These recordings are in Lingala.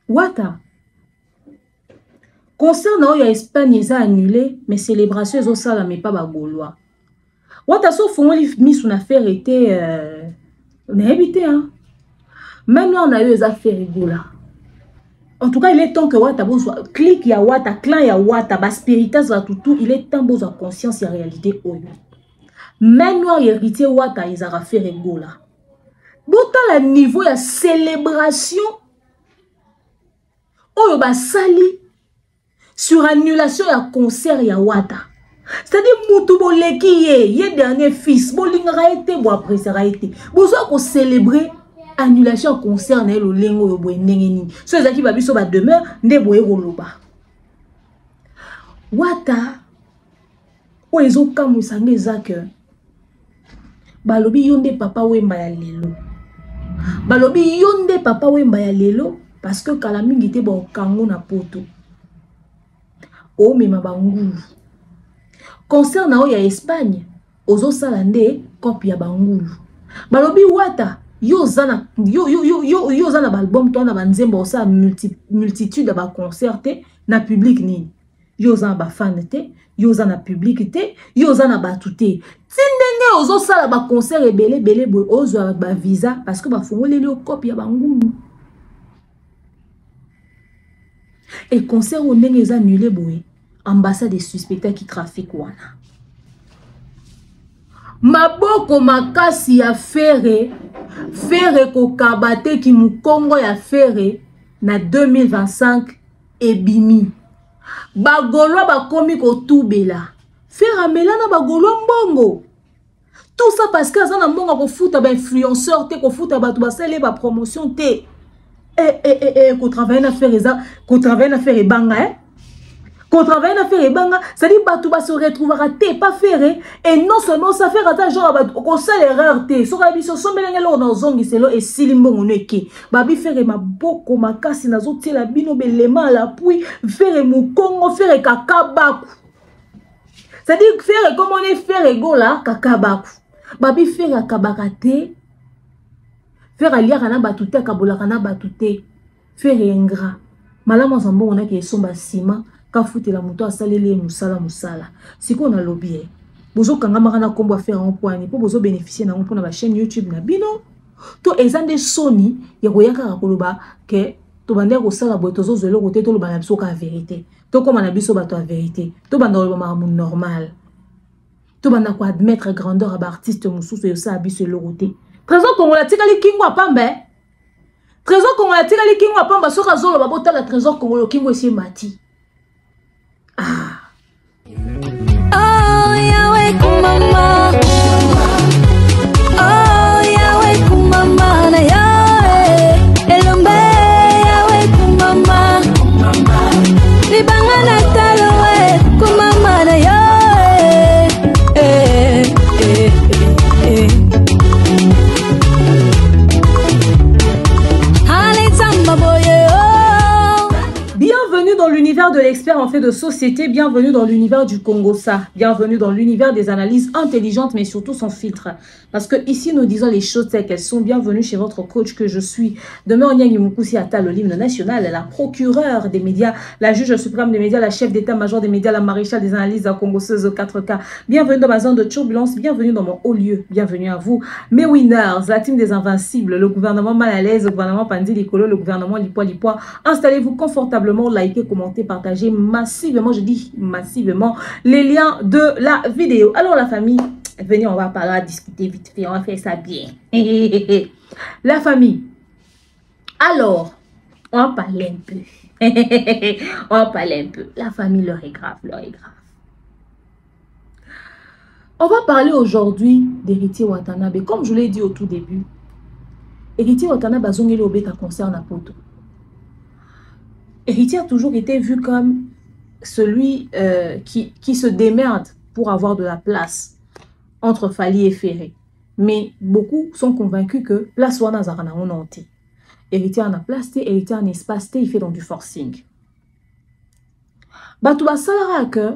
Wata. Concernant la Espagne, ils ont annulé, mais célébrations, ils ont ça, mais pas les Gaulois. Wata, sauf qu'on a mis son affaire était. On a habité, hein. Maintenant, on a eu les affaires Gola. En tout cas, il est temps que Wata, clique ya Wata, clan ya Wata, bas spiritas va tout, il est temps de avoir conscience et réalité. Maintenant, héritier Wata, ils ont affaire Gola. Botan le niveau de célébration, oh bah sali sur annulation ya concert ya Wata. C'est-à-dire mutu boleki ye dernier fils, bolinga été bo après ça été. Bozo ko célébrer annulation concert na lo lengo yo boye ndenge nini. So ezaki ba biso ba demeure nde boye koloba. Wata o ezo kamusa ngeza que balobi yonde papa wemba ya lelo. Balobi yonde papa wemba ya lelo parce que kala mingi te ba kango na poto. O mema bangulu. Concert na o ya Espagne, ozo salande copie ya bangulu. Balobi Wata yo zana album to na banzemba o sa multitude ba concert na public ni. Yo zana ba fan te, yo zana public te, yo zana batute. Tindenge ozo sala ba concert ebele boy ozo avec ba visa parce que ba fongole le copie ya bangulu. Et concert o ndenge za annulé boy. Ambassade des suspectés qui trafiquent wana. Maboko makasi ya fere ko kabate ki mukongo ya fere na 2025 ebimi. Bagolwa bakomi ko tubela. Fere amelana bagolwa mbongo. Tout ça parce que azana mbongo ko futa ba influenceur te ko futa ba basale ba promotion te. Ko travailler na faire ça, ko travailler na faire ebanga qu'on travaille à faire et banga, ça dit pas tout va se retrouvera té pas faire et non seulement ça fait attends genre qu'on sait l'erreur té so rabi so sombelenge lo na zongi selo et silimbo neke babi faire ma boko makasi na zo la bino belema la puis faire mu kongo faire kakabaku ça dit faire comme on est faire ego là kakabaku babi faire kabakate faire alia kana batute kabola kana batute faire ingrat malama zambo on a qui somba ciment Kafoute la moto a salé musala. Si qu'on a lobby, bozo kangama na kombo faire un point pour bozo bénéficier na pour na chaîne YouTube na bino. To ezande Sony ya koyaka koloba ke to bande ko sala boto zo zelo côté to lo bana biso ka vérité. To comme na biso bato a vérité. To bande lo ba normal. To bande ko admettre grandeur à artiste mususu yo sa biso lo côté. Trésor Congolais tikali kingwa pambe. Trésor Congolais tikali kingwa pamba soka zolo ba bota la Trésor Congolais kingwa esi mati. Ah. Oh Yahweh kumama. Oh Yahweh kumama na Yahweh. Elombe Yahweh kumama. Libanga na talowe kumama na Yahweh. Bienvenue dans l'univers de l'expert en fait de société, bienvenue dans l'univers du Congo-Ça, bienvenue dans l'univers des analyses intelligentes mais surtout sans filtre. Parce que ici nous disons les choses telles qu'elles sont. Bienvenue chez votre coach que je suis. Demain on y a Mukusi Atal, l'hymne national, la procureure des médias, la juge suprême des médias, la chef d'état-major des médias, la maréchale des analyses congolaises 4K. Bienvenue dans ma zone de turbulence, bienvenue dans mon haut lieu, bienvenue à vous. Mes winners, la team des invincibles, le gouvernement mal à l'aise, le gouvernement Pandi Likolo, le gouvernement Lipois. Installez-vous confortablement, likez, commentez, partagez massivement, je dis massivement, les liens de la vidéo. Alors la famille, venez, on va parler, discuter vite fait, on va faire ça bien. La famille, alors, on va parler un peu. On va parler un peu. La famille, l'heure est grave, l'heure est grave. On va parler aujourd'hui d'Héritier Watanabe. Comme je l'ai dit au tout début, Héritier Watanabe a zongé le bêta concert à Poto. Héritier a toujours été vu comme celui qui se démerde pour avoir de la place entre Fali et Ferré. Mais beaucoup sont convaincus que place wana zarana onanté. Héritier en a place, héritier en espace, il fait donc du forcing. Batouba salara que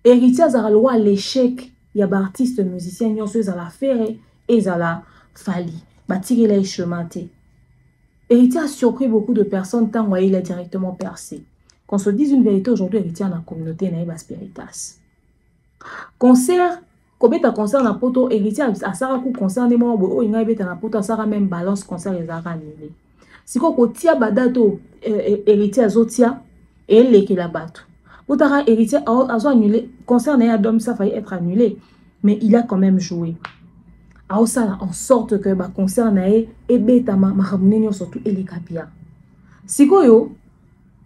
héritier zara loi l'échec, il y a des artistes musiciens, ils ont la Ferré et ils ont la Fali. Batiri la chemin. Héritier a surpris beaucoup de personnes tant il a directement percé. Qu'on se dise une vérité aujourd'hui, Héritier dans la communauté Naïba Spiritas. Concert, combien de concert na poto, Héritier à Sarah coup concert des mots, oh, il y a na poto, Sarah même balance concert les arts annulés. Si qu'on tia badato, Héritier à Zotia, et les qui la battent. Outara Héritier a annulé, concert n'a d'homme, ça failli être annulé, mais il a quand même joué. A ça en sorte que ba concert n'a et beta ma ramener surtout et les capia. Si quoi yo,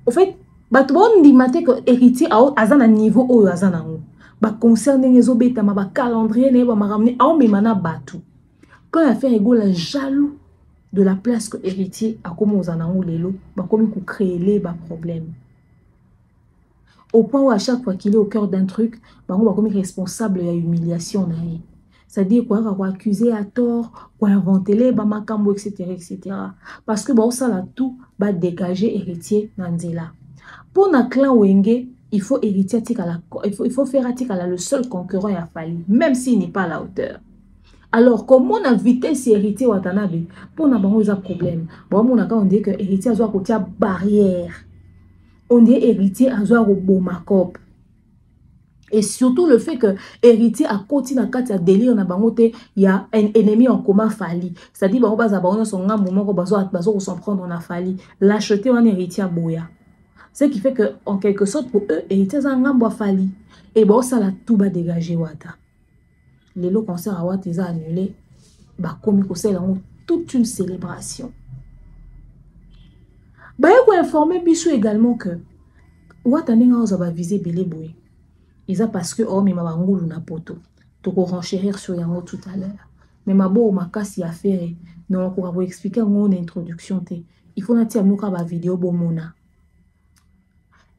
au fait, ba tout bon dit maté que Héritier a un niveau où azana ou. Ba concert n'est beta ma ba calendrier n'est ba ma ramener a on mana batu. Quand la fait rigole jaloux de la place que Héritier a comme aux anangou lelo, ba comme ku créer les ba problèmes. Au point où à chaque fois qu'il est au cœur d'un truc, bah on va comme responsable de l'humiliation. C'est-à-dire qu'on va accuser à tort, qu'on va inventer les bamakambo, etc., etc. Parce que bon, ça là tout va dégager héritier Nanzela. Pour un clan Wenge, il faut héritier il faut faire à le seul concurrent a fallu, même s'il n'est pas à la hauteur. Alors, comment on a vitesse héritier Watanabe, pour n'a pas un problème. Bon, on dit que héritier a besoin côté barrière. On dit héritier a besoin au beau macop. Et surtout le fait que héritier a continué à délire na bangote, il y a un ennemi en commun fali. C'est-à-dire qu'on va avoir son moment qu'on va s'en prendre on a fali. L'acheter un héritier à boya. Ce qui fait que en quelque sorte pour eux héritier a un ngambo fali. Et bon ça la tout va dégager wata. Les lots concert à wata ils a annulé. Bah comme il toute une célébration. Bah il faut informer Bissou également que wata n'enga va viser belé boy. Ils ont parce que oh mais ma bangoulou na poto to ko renchérir sur yango tout à l'heure mais ma bo ma kasi à faire non on va expliquer en introduction té il faut natia muka ba vidéo bomona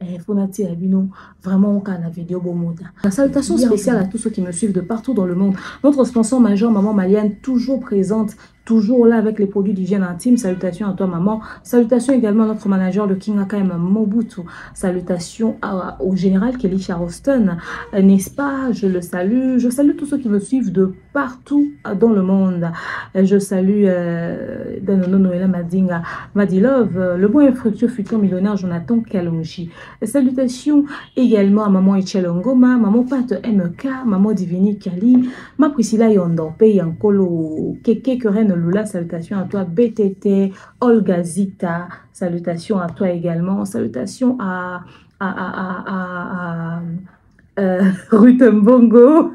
il faut natia bino vraiment on kana vidéo bomona. La salutation spéciale à tous ceux qui me suivent de partout dans le monde. Notre sponsor majeur Maman Maliane toujours présente, toujours là avec les produits d'hygiène intime. Salutations à toi maman. Salutations également à notre manager de King Akaim Mobutu. Salutations au général Kelly Charleston. N'est-ce pas? Je le salue. Je salue tous ceux qui me suivent de partout dans le monde. Je salue Danono Noëlla Madinga, Madilove, le bon et fructueux futur millionnaire Jonathan Kalonji. Salutations également à maman Echel Ngoma, maman Pat MK, maman Divini Kali, ma Priscilla Yondompe, Yankolo, Keke Keren Lula, salutations à toi BTT, Olga Zita, salutations à toi également, salutations à Ruth Mbongo,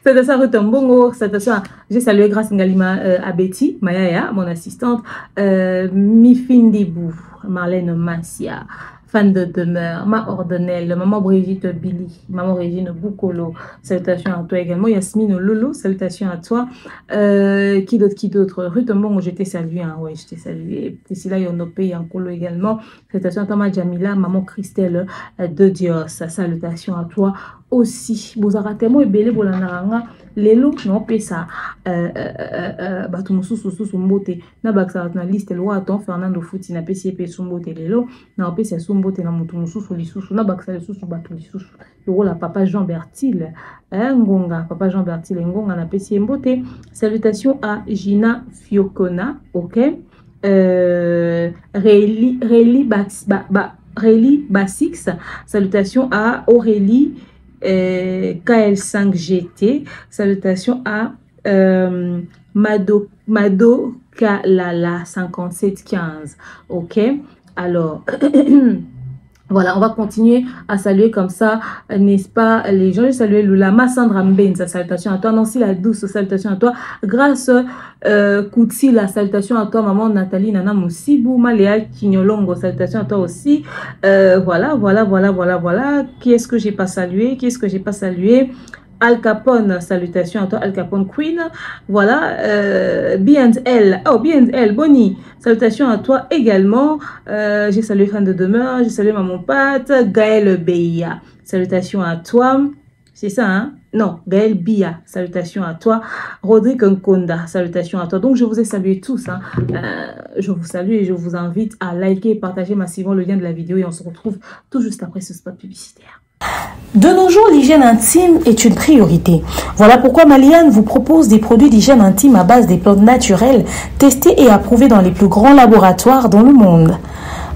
salutations à Ruth Mbongo, salutations à, j'ai salué grâce à Betty, Mayaya, mon assistante, Mifindibou, Marlène Massia, fan de demeure, ma Ordonnelle, maman Brigitte Billy, maman Régine Boukolo, salutations à toi également, Yasmine Lolo, salutations à toi, qui d'autre, Ruth Mbongo, je t'ai salué, hein, ouais, je t'ai salué, Priscilla Yonopé, Yankolo également, salutations à toi, ma Jamila, maman Christelle de Dios, salutations à toi aussi, Bozaratémo et Belé Bolanaranga, Lelo, non, pesa, Batumusu Mbote, na baksa na liste loi attend Fernando Fouti na PCP Sumbote Lelo, na PCP Sumbote na Mutumusu Lisusu, na baksa Lisusu Batu Lisusu, le la papa Jean Bertil, Ngonga, papa Jean Bertil Ngonga na PCP Mbote, salutations à Gina Fiocona, ok, Réli Basix, salutations à Aurélie, KL5GT, salutations à Mado Kalala 5715. Ok, alors voilà, on va continuer à saluer comme ça, n'est-ce pas, les gens. Je salue Lula, Massandra Mbenza, salutation à toi, Nancy la douce, salutation à toi, Grâce Koutsi, la salutation à toi, maman Nathalie Nana Moussibou, Maléa Kinyolongo, salutation à toi aussi. Voilà, qui est-ce que j'ai pas salué, Al Capone, salutations à toi, Al Capone Queen. Voilà, B&L, oh B&L, Bonnie, salutations à toi également. J'ai salué Fan de Demeure, j'ai salué Maman Pat, Gaël Beya, salutations à toi. C'est ça, hein? Non, Gaël Bia, salutations à toi. Rodrigue Nkonda, salutations à toi. Donc, je vous ai salué tous. Hein. Je vous salue et je vous invite à liker et partager massivement le lien de la vidéo. Et on se retrouve tout juste après ce spot publicitaire. De nos jours, l'hygiène intime est une priorité. Voilà pourquoi Maliane vous propose des produits d'hygiène intime à base des plantes naturelles testés et approuvés dans les plus grands laboratoires dans le monde.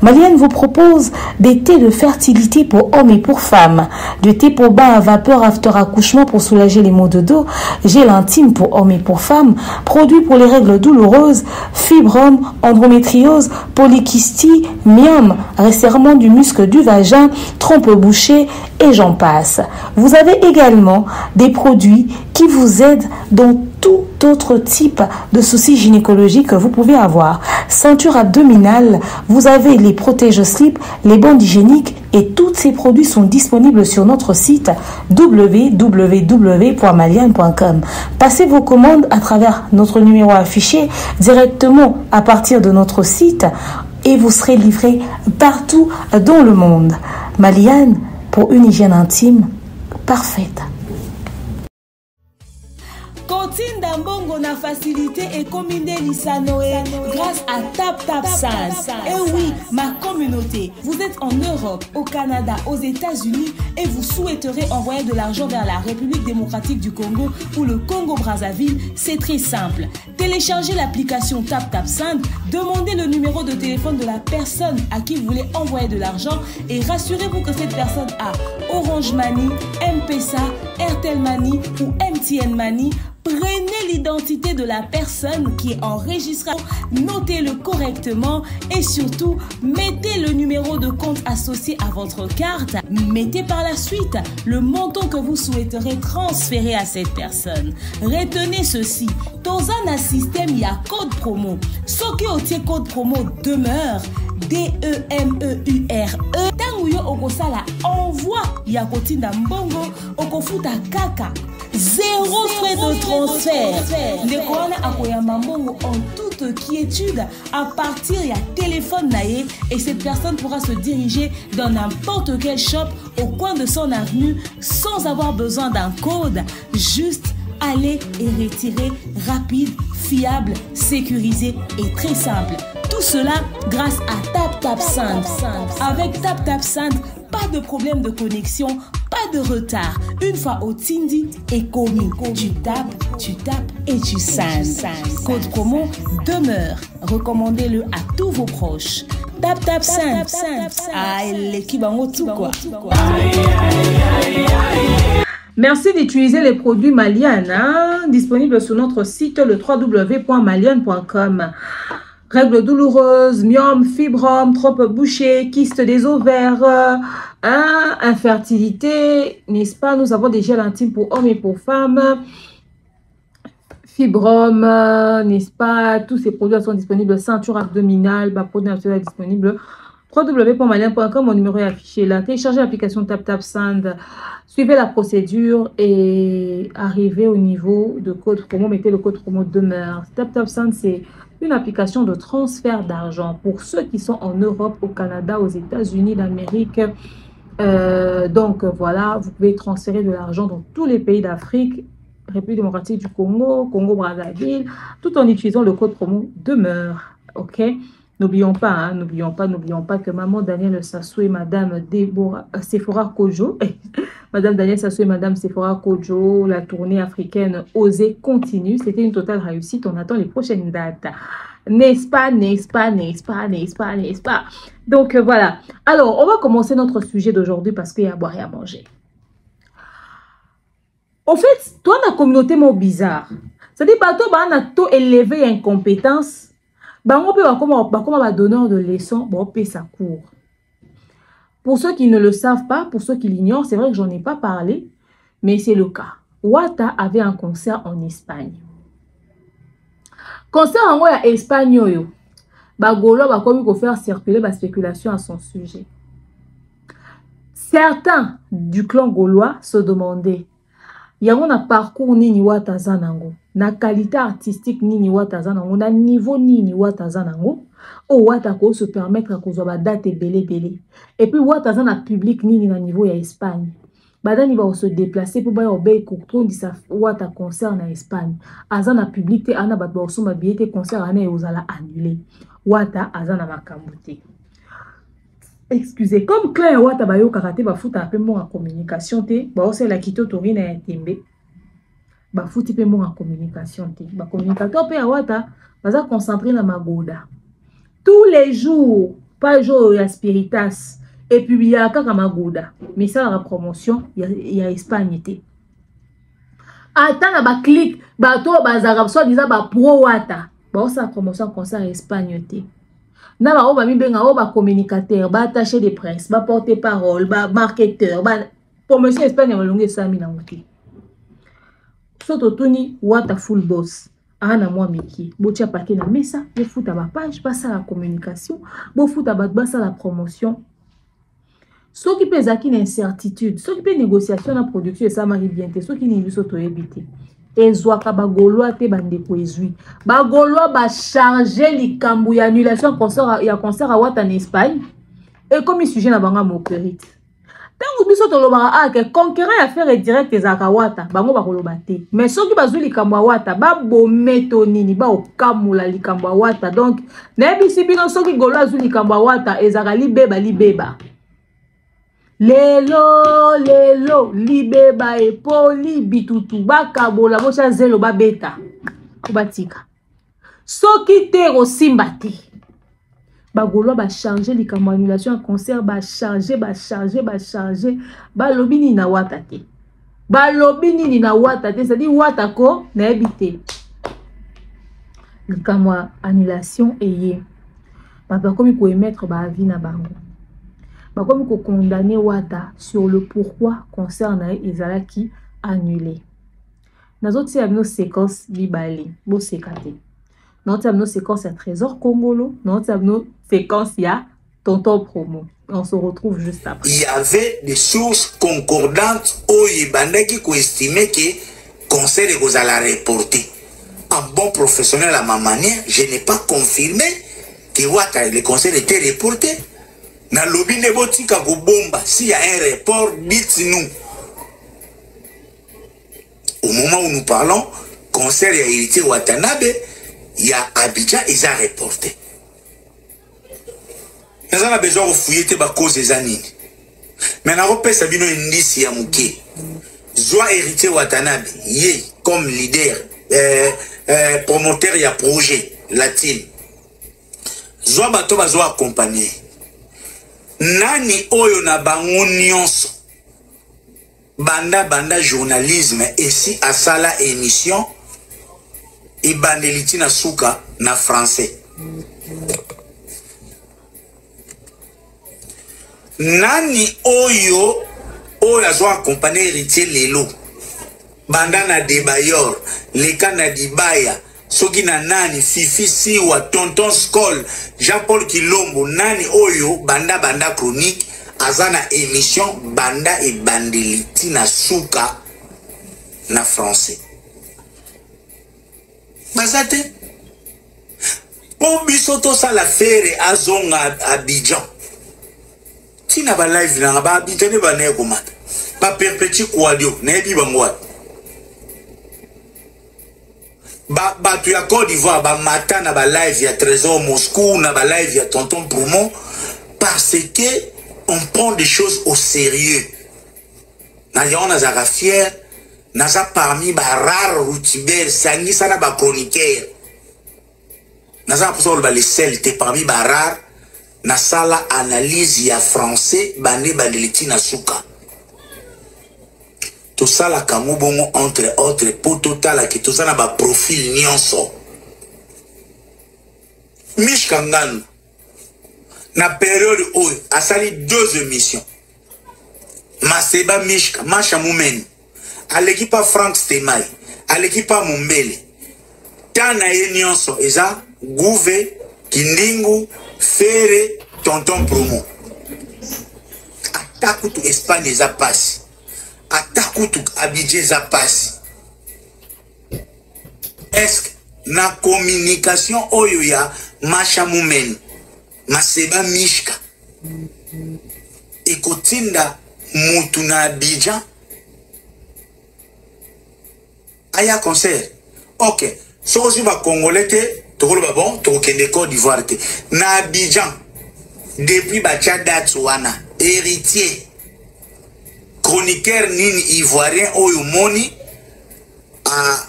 Maliane vous propose des thés de fertilité pour hommes et pour femmes, des thés pour bain à vapeur after accouchement pour soulager les maux de dos, gel intime pour hommes et pour femmes, produits pour les règles douloureuses, fibrome, endométriose, polykystie, myome, resserrement du muscle du vagin, trompe bouchée et j'en passe. Vous avez également des produits qui vous aident dans tout autre type de soucis gynécologiques que vous pouvez avoir. Ceinture abdominale, vous avez les protège-slip, les bandes hygiéniques et tous ces produits sont disponibles sur notre site www.maliane.com. Passez vos commandes à travers notre numéro affiché directement à partir de notre site et vous serez livré partout dans le monde. Maliane, pour une hygiène intime parfaite. Continue d'ambongo na facilité et combiner l'Isanoé grâce à TapTapSend. Et oui, ma communauté, vous êtes en Europe, au Canada, aux États-Unis et vous souhaiterez envoyer de l'argent vers la République démocratique du Congo ou le Congo-Brazzaville, c'est très simple. Téléchargez l'application TapTapSend, demandez le numéro de téléphone de la personne à qui vous voulez envoyer de l'argent et rassurez-vous que cette personne a Orange Money, M-Pesa, Airtel Money ou MTN Money. Prenez l'identité de la personne qui est enregistrée, notez-le correctement et surtout, mettez le numéro de compte associé à votre carte. Mettez par la suite le montant que vous souhaiterez transférer à cette personne. Retenez ceci, dans un système, il y a code promo. Ce qui est code promo demeure, DEMEURE. Tanguyo okosala envoi ya kotinda mbongo okofuta kaka. Zéro frais de transfert. Ndekona akoyamba mbongo en toute quiétude à partir ya téléphone naé et cette personne pourra se diriger dans n'importe quel shop au coin de son avenue sans avoir besoin d'un code. Juste aller et retirer rapide, fiable, sécurisé et très simple. Tout cela grâce à TapTapSend. Avec TapTapSend, pas de problème de connexion, pas de retard. Une fois au Tindi et commis, tu tapes et tu sends. Code promo demeure. Recommandez-le à tous vos proches. TapTapSend. Ah, l'équipe en tout quoi. Merci d'utiliser les produits Maliane, disponibles sur notre site le www.maliane.com. Règles douloureuses, myome, fibrome, trompe bouchée, kyste des ovaires, infertilité, n'est-ce pas? Nous avons des gels intimes pour hommes et pour femmes. Fibrome, n'est-ce pas? Tous ces produits sont disponibles. Ceinture abdominale, produit naturel disponible. www.maliane.com, mon numéro est affiché là. Téléchargez l'application TapTapSend, suivez la procédure et arrivez au niveau de code promo. Mettez le code promo demeure. TapTapSend, c'est une application de transfert d'argent pour ceux qui sont en Europe, au Canada, aux États-Unis d'Amérique. Donc voilà, vous pouvez transférer de l'argent dans tous les pays d'Afrique, République démocratique du Congo, Congo-Brazzaville, tout en utilisant le code promo demeure. Ok? N'oublions pas, n'oublions pas que Maman Daniel Sassou et Madame Sephora Kojo, Madame Daniel Sassou et Madame Sephora Kojo, la tournée africaine Oser continue. C'était une totale réussite. On attend les prochaines dates. N'est-ce pas? Donc voilà. Alors, on va commencer notre sujet d'aujourd'hui parce qu'il y a à boire et à manger. Au fait, toi, la communauté mot bizarre. C'est-à-dire, toi, on a tout élevé incompétence. On peut comme un donneur de leçons, on paie sa cour. Pour ceux qui ne le savent pas, pour ceux qui l'ignorent, c'est vrai que j'en ai pas parlé, mais c'est le cas. Wata avait un concert en Espagne. Concert en Espagne, Bagolo va comme faire circuler la spéculation à son sujet. Certains du clan gaulois se demandaient, il y a un parcours nini Wata zanango, na qualité artistique nini Wata zanango, na niveau nini Wata zanango, o Wata ko se permettre qu'on soit date belé. Et puis Wata zana public nini na niveau ya Espagne. Badani va se déplacer pour ba obey kokton di sa Wata concert na Espagne. Azana public te ana bat ba so mabiyete concert ana e ozala annulé. Wata azana makambote. excusez, comme Claire Wata bayo karaté bafuta un peu mon en communication te, ba ose la kito torina ya tembe. Bafuti pe mon en communication te. Ba communicateur pe Wata baza concentré na magoda. Tous les jours, pas jour ya spiritas et puis il y a kaka magoda. Mais ça la promotion, il y a Espagne te. Attends na ba clic, ba to bazara so disant ba pro Wata. Ba ose la promotion concert Espagne te. Na ba o ba mi benga o ba communicateur, ba attaché de presse, ba porte-parole, ba marketeur, ba promotion Espagne ba longue 100 000 na muti. Soto tuni Wata full boss. Ana moi miki, bo tia paquet na mesa, bo futa ba page, ba sa la communication, bo futa ba sa la promotion. Ceux qui pèsent qui incertitude, ceux qui pèsent négociation la production et ça m'arrive bien, ceux qui n'y sont éviter. Ezwaka bagolo te bande poezui bagolo ba charger likambu ya annulation concert à Wata en Espagne et comme il sujet na banga moperite tangu biso to lobaka que conquérant affaire direct ezaka Wata bango bakoloba te mais ceux qui bazui likambu Wata ba bometo nini ba okamula likambu Wata donc na bisi bino ceux qui golo azui likambu Wata ezaka libeba Lelo, libeba epoli bitutu bakabola bocha zelo babeta kubatika soki te rosimba te bagolo ba changer likambo annulation concert ba charger ba lobini na Wata te ba lobini ni na Wata te c'est-à-dire Wata ko na ebité likambo annulation eye ba komi ko émettre ba avis na bango. Comme qu'on condamner Wata sur le pourquoi concernant Ezalaki annulé. Nous avons nos séquences libali, beau sécaté. Nous avons nos séquences à Trésor Congolo, nous avons nos séquences à Tonton Promo. On se retrouve juste après. Il y avait des sources concordantes au Yibandaki qui estimaient que le conseil de allait reporter. En bon professionnel à ma manière, je n'ai pas confirmé que Wata, le conseil était reporté. Na lobby nebotika ko bomba s'il y a un report dites-nous. Au moment où nous parlons concert et héritier Watanabe il y a Abidjan ils a reporté. Nous avons besoin de fouiller te ba cause des années. Mais na repère sabino indice ya muke. Zwa héritier Watanabe yé comme leader promoteur ya projet latin. Zwa bato bazo accompagner. Nani oyo na bango nyonso banda journalisme ici à sala émission et bandeliti na suka na français nani oyo azo accompagner héritier lelo banda na Debayor leka na Dibaya soki na nani Fifi Siwa Tonton Skol Jean-Paul Kilombo nani oyo banda chronique azana émission banda et bandeliti na suka na français bazate po biso to sala fere azonga Abidjan tina ba live na ba Abidjan ba ne komata ba perpétue kwadio na ebi bangwa ba tu ya Côte d'Ivoire ba matin na ba live ya Trésor Moscou na ba live ya Tonton Promo parce que on prend des choses au sérieux. Na yona za fier na za parmi ba rare routiber sangi sana ba chroniqueur na za pour ba les sel te parmi ba rare na sala analyse ya français bande bandeliti na suka. Tout ça la kamubongo entre autres pour total qui tout ça na ba profil nyonso Mishkangano na période où a sali 2 émissions Maseba Mishka Masha Moumen à l'équipe Frank Stemai à l'équipe Mumbele tana ye nyonso eza Gouve Kindingu Fere Tonton Promo atakutu Espagne eza passe atakutu Abidjan eza passe est-ce que na communication oyo ya Masha Moumen Maseba Mishka ekotinda mutu na Abidjan aya concert ok so si ba congolais te tokolo ba bon tokende Côte d'Ivoire te na Abidjan depuis bacha date wana héritier chroniqueur nini ivoirien oyo moni a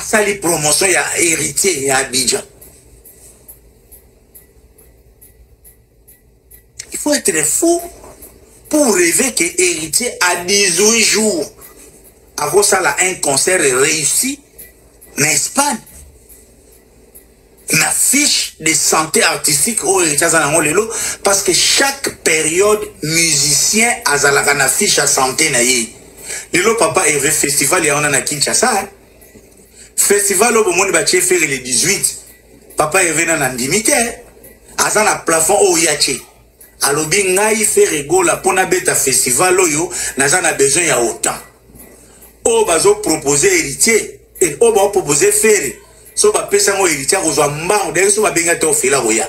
sali promotion ya héritier ya Abidjan. Il faut être fou pour rêver que héritier à 18 jours avant ça là un concert réussi en Espagne. Na fiche de santé artistique au héritier zanango lelo parce que chaque période musicien azalaka na fiche à santé na ye. Lelo papa Hervé festival ya on na Kinshasa. Festival au monde baché faire le 18. Papa Hervé na ndimité. Azana plafond au yaché. Alobi ngai fait rigola pona beta festival oyo nazana besoin ya autant. O bazo proposer héritier et o ba proposer faire so ba pesa ngo héritier kozwa mbango de so ba benga to fila roya.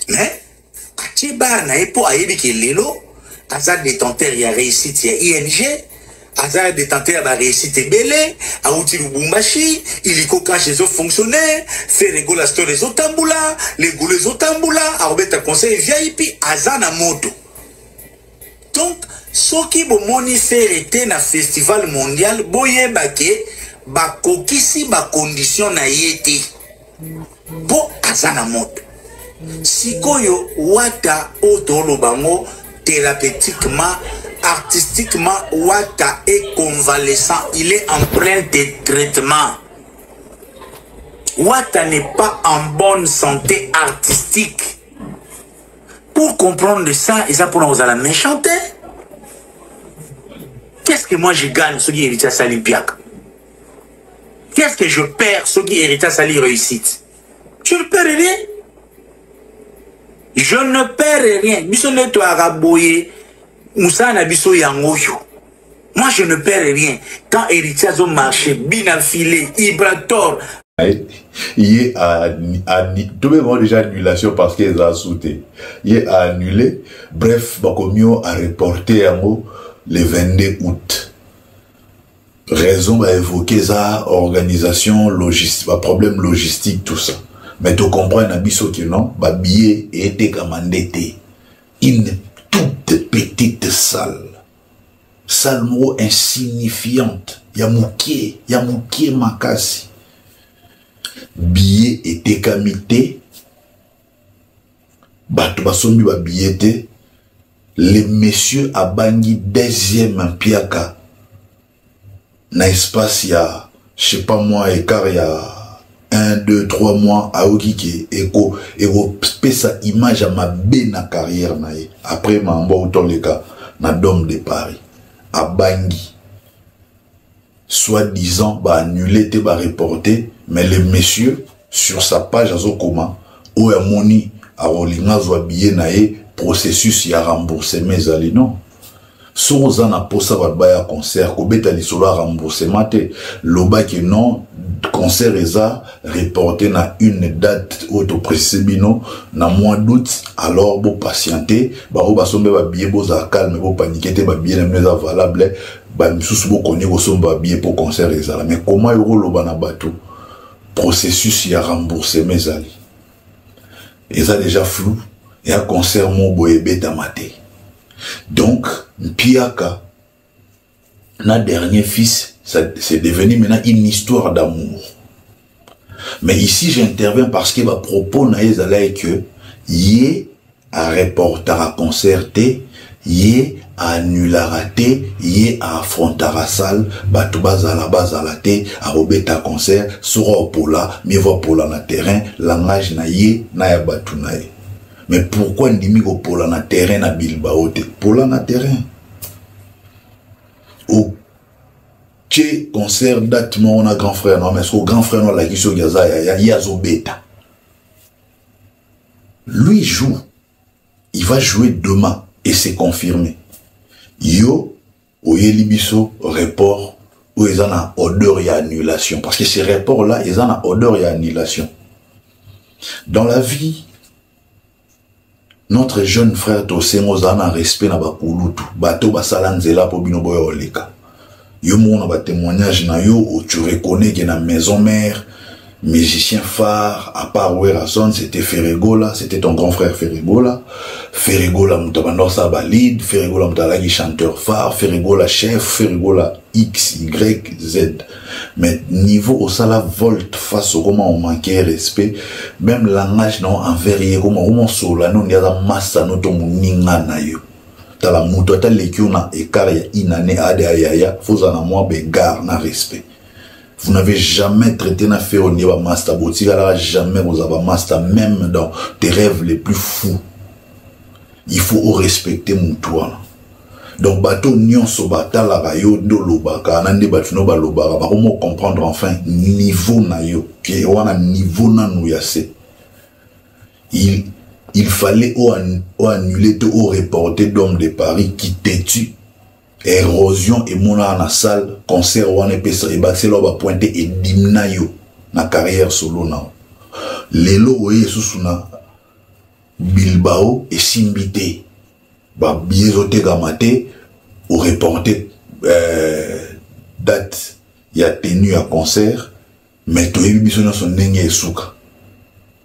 Mais ati ba na epo ayebi ke lelo aza détenteur ya réussite ya ING, aza détenteur ba réussite belé, auti Lubumbashi, iliko cash les fonctionnaires, fait rigola la store les otambula, les goulés les otambula, arobeta conseil VIP aza na moto. Donc soki bomoni ferete na festival mondial boyeba ke ba kokisi ba condition na yete bo azana moto sikoyo wata otolo bango thérapeutiquement artistiquement wata est convalescent, il est en plein de traitement. Wata n'est pas en bonne santé artistique. Pour comprendre ça, et ça pour nous à la méchanter. Qu'est-ce que moi je gagne ce qui hérite à Sali Piak? Qu'est-ce que je perds ce qui hérite à Sali réussite? Je ne perds rien. Je ne perds rien. Biso neto araboye Moussa Nabiso Yangoyo. Moi je ne perds rien. Quand héritier a marché, bien enfilé, Ibrator. Il est tout le monde déjà annulation parce qu'ils ont sauté. Il est annulé. Bref, Bakomio a reporté un mot le 22 août. Raison à évoquer ça, organisation, logistique, problème logistique, tout ça. Mais tu comprends, Nabiso que non, ba billet était commandé. Une toute petite salle. Salle mot insignifiante. Yamouké makasi. Billet était camité. Bato basombi ba billet. Les messieurs a bangi deuxième piaka. Na espace ya, je sais pas moi, écart ya 1, 2, 3 mois à Okike, eko pesa image à ma na carrière na ye. Après ma mbo autant les cas, na Dôme de Paris. À Bangui. Soi-disant, bah annulé, bah reporté, mais les messieurs, sur sa page à Zokoma, où a moni, à Rolinga, billet na ye, processus y a remboursé mes alliés, non. Sourza na posa baya concert, kobeta li solo remboursement te, loba que non, concert eza reporté na une date auto-précisée na mois d'août, alors bo patienter, ba sombe ba billet bo za calme, bo paniquer te ba billet na meza valable, ba misusu bo koni bo sombe ba billet pour concert eza. Mais comment yoro loba na bateau? Processus y a remboursé mes alliés. Eza déjà flou, et un concert mon boye beta maté. Donc, Piaka, notre dernier fils, c'est devenu maintenant une histoire d'amour. Mais ici, j'interviens parce que à propos naïzalaï que yé à reporter à concerter, yé à annuler raté, yé à affronter à salle, batubazala bazalate, à robeta concert, sera pour là, mais va pour là na terrain, langage na yé, na ya batu na yé. Mais pourquoi ndimi ko pola na terrain na Bilbao te? Pola na terrain. Au tché concert date mon a grand frère non mais ce grand frère non la kiso gaza ya zobeta. Lui joue. Il va jouer demain et c'est confirmé. Yo oyelibiso report où ils en a odeur et annulation parce que ces reports là ils en a odeur et annulation. Dans la vie notre jeune frère Tosengo zana respect na bakulutu bato basalanzela po bino boyo oleka yo mona ba témoignage na yo où tu reconnais que na maison mère musicien phare, à part Werason, c'était Ferregola, c'était ton grand frère Ferregola. Ferregola Moutabandor Sabalid, Ferregola Moutalagi chanteur phare, Ferregola chef, Ferregola X, Y, Z. Mais niveau au sala volte face au comment on manquait respect, même langage non envers comment on sola non y a la masse à notre ninga na yo. T'as la mouto t'as l'équipe na écart ya inane ade ayaya, faut en avoir bégard na respect. Vous n'avez jamais traité na fait au niveau master boutique, alors jamais vous avez master même dans tes rêves les plus fous. Il faut respecter mon toit. Donc bateau nyon so batala rayo do lobaka nande batuno ba lobaka ba comment comprendre enfin niveau na yo que wana niveau na nou yase. Il fallait annuler tout au reporter d'Homme de Paris qui têtu. Érosion et mon na salle concert wana pesa e baxelo ba pointer et dimna yo na carrière solo na lelo oye susuna Bilbao et Simbité ba biezote gamate au reporter date y a tenu à concert mais to yebi biso na son ndenge esuka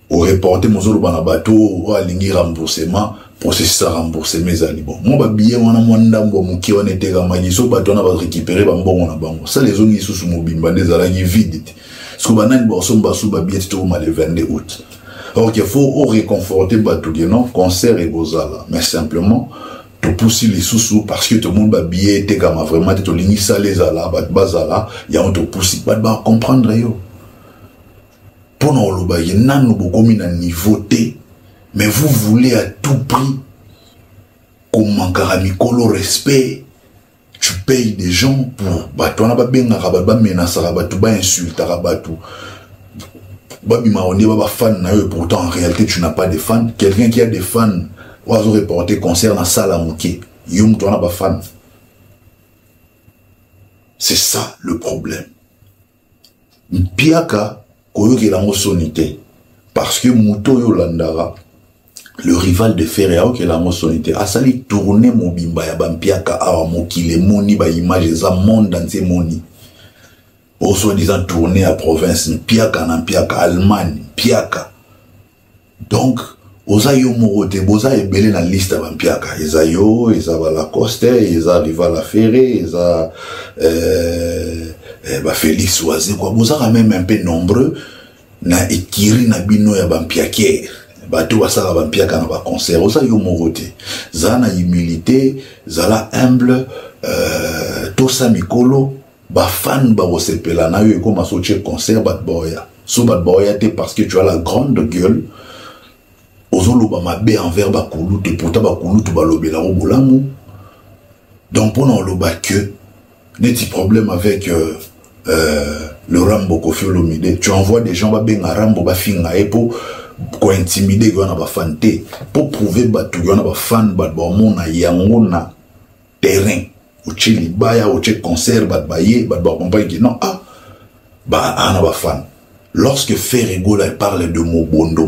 au reporter mozolo bana bato o alingi remboursement processus à rembourser mes amis. Bon, moi, bah, billet, on a moins d'ambo, mon qui on était à Magiso, bah, on a récupéré, bah, bon, on a bon. Ça, les zones, ils sont sous mon bimba, des alagis vides. Ce qu'on a, bon, son bassou, bah, billet, tout, le 22 août. Alors qu'il faut réconforter, bah, tout, non, concert et bozala. Mais simplement, tu pousses les sous-sous, parce que tout le monde, bah, billet, t'es comme vraiment, t'es au ligne, ça, les ala, bah, bazala, y a un te pousse, bah, comprendre, yo. Pour nous, le bah, y a un beaucoup mis un niveau T. Mais vous voulez à tout prix qu'on manque à Mikolo respect. Tu payes des gens pour bateau na ba benga ba menace ba tu ba insulte ba tout. Ba bima on ba fan na eux pourtant en réalité tu n'as pas de fans. Quelqu'un qui a des fans oiseau reporter concert na salle à Mouké. Yum toi na ba fan. C'est ça le problème. Piaka koyoki la sonité parce que Muto Yolandara le rival de Ferreao qui est la monsonité a sali tourner mon bimba ya bampiaka awa mokile moni ba image za monde entier moni au soi-disant tourner à province piaka na piaka Allemagne piaka donc oza yo morote boza ebele na liste ya bampiaka eza yo eza ba Lacoste eza rival à Ferré eza ba Félix Oisé quoi boza quand même un peu nombreux na ekiri na bino ya bampiakere bateau basala bampiaka na ba concert osa yo morote zana humilité zala humble tosa mikolo ba fan ba osepela na yo comme associé concert bat boya so bat boya te parce que tu as la grande gueule ozolo ba mabe envers ba kulutu pourtant ba kulutu ba lobela ro bolamu donc pendant le bas que neti problème avec le Rambo Kofi Olomide tu envoies des gens ba benga Rambo ba finga et pour intimider gwana ba fante pour prouver batu gwana ba fan ba mona yango na terrain au chili baya au che concert ba baye ba compagnie non ah ba ana ba fan lorsque Ferregola parle de Mobondo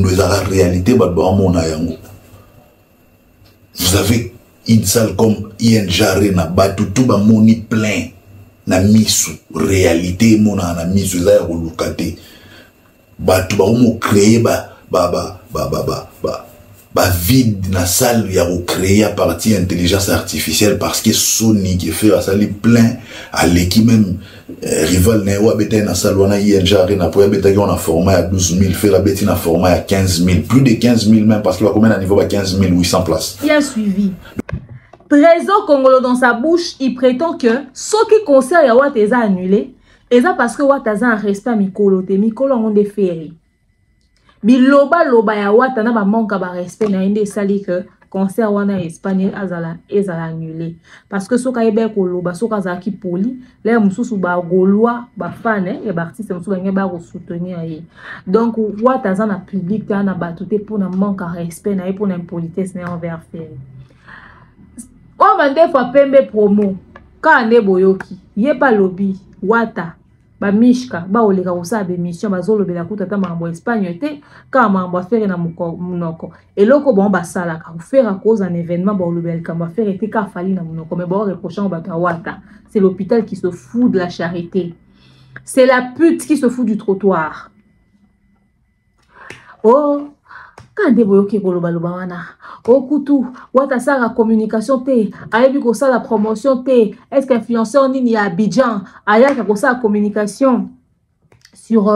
est la réalité ba mona yango vous avez une salle comme INJ na batu tout ba moni plein na misu réalité mona na misu za ya lukate ba tu ba créer ba vide na salle ya créer à partir intelligence artificielle parce que Sony qui fait ça les plein à l'équipe même rival na wa beta na salle wana INJ na pour beta qui on a format à 12 000 fait la beta na format à 15 000 plus de 15 000 même parce qu'il va combien à niveau à 15 800 places. Il a suivi. Trésor Congolo dans sa bouche, il prétend que ce qui concerne ya wa teza annulé. Et ça parce que wataza un respect Mikolo te Mikolo on de ferry. Biloba loba ya wata na ba manque ba respect na inde sali que concert wana Espagne azala annulé parce que soka ebe ko loba soka za ki poli les mususu ba gaulois ba fan et ba artiste mususu ba ngeba ko soutenir ye donc wataza na public ta na batute pour na manque respect na pour na impolitesse na envers ferry. O mande fois pembe promo ka ande boyoki ye pa lobby wata ba mishka ba oleka kosa ba émission bazolobela kutata mambo Espagne te ka mambo affaire na munoko eloko bon ba sala ka faire à cause d'un événement ba olobela ka ba faire te ka fali na munoko mais ba reprochant ba wata c'est l'hôpital qui se fout de la charité c'est la pute qui se fout du trottoir oh quand deboyoki koloba loba wana okutu wata sala communication te ayebi ko sala promotion te est-ce qu'influenceur nini ya Abidjan ayaka ko sala communication sur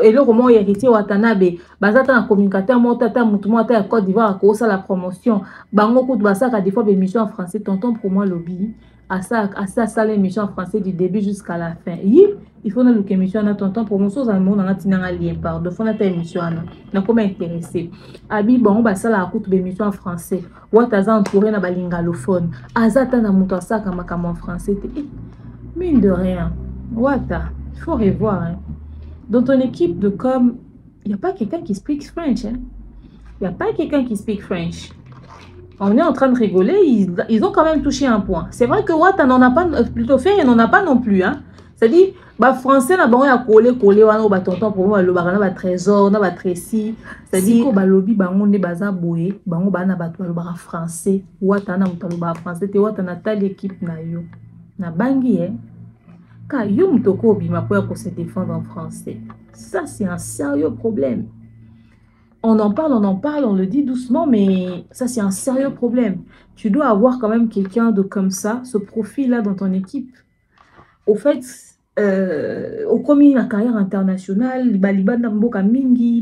et le roman héritier Watanabe bazata na communicateur motata mutumata ya Côte d'Ivoire ko sala promotion bango kutu basaka des fois émission en français tonton pour moi lobby à ça l'émission en français du début jusqu'à la fin. Il faut que l'émission na tonton pour moi chose à mon na tinanga lien par de fois na ta émission na comme intéressé. Abi bon ba ça la coûte émission en français. Wataza entouré na balingalophone. Azata na muto saka makama en français. Mine de rien. Wata, il faut revoir hein. Dans ton équipe de com, il y a pas quelqu'un qui speak French hein. Il y a pas quelqu'un qui speak French. On est en train de rigoler, ils ont quand même touché un point. C'est vrai que Wata n'en a pas, plutôt fait, il n'en a pas non plus. Hein. C'est-à-dire, bah, français, n'a pas collé, on a tonton pour moi, le barana, ba trésor, on a trési. C'est-à-dire, que bah, lobby, bah, on est baza boué, bah, on a battu le bar français. Wata n'a pas le bar français, te Wata n'a pas l'équipe na yo. Na bangi, hein. Car yo mtoko bima pour se défendre en français. Ça, c'est un sérieux problème. On en parle, on le dit doucement, mais ça, c'est un sérieux problème. Tu dois avoir quand même quelqu'un de comme ça, ce profil-là dans ton équipe. Au fait, au commis la carrière internationale, Liban Mboka Mingi,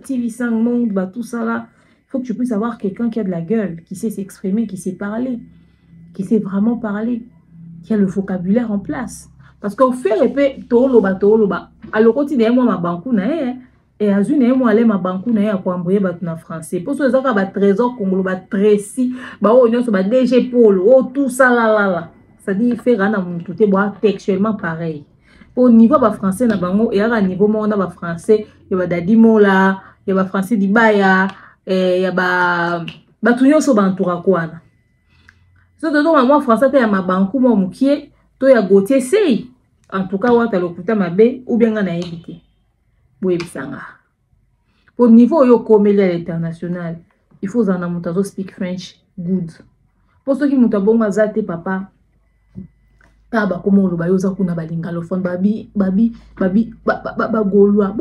TV 5 Monde, tout ça là, il faut que tu puisses avoir quelqu'un qui a de la gueule, qui sait s'exprimer, qui sait parler, qui sait vraiment parler, qui a le vocabulaire en place. Parce qu'au fait, répète, toloba, alors quotidien, moi, ma banque, et à une moi aller ma banque na ya ko amboyer bat na français pour ça ka ba trésor congolo ba tresi ba o nyonso ba DG Polo oh tout ça là ça dit faire na mutu te boa textuellement pareil au niveau ba français na bango et à niveau mo na ba français ya ba dadimo la ya ba français di baya ya ba tout nyonso ba entoura kwana so de moi français te ya ma banque mo mukie to ya Gautier sei en tout cas wata lokuta mabe ou bien na ebité. Au niveau yo komeli à l'international, il faut en amutazo speak French good. Pour ceux qui mutabonga zate papa, taba komo lo bayoza kuna balingalophone babi golwa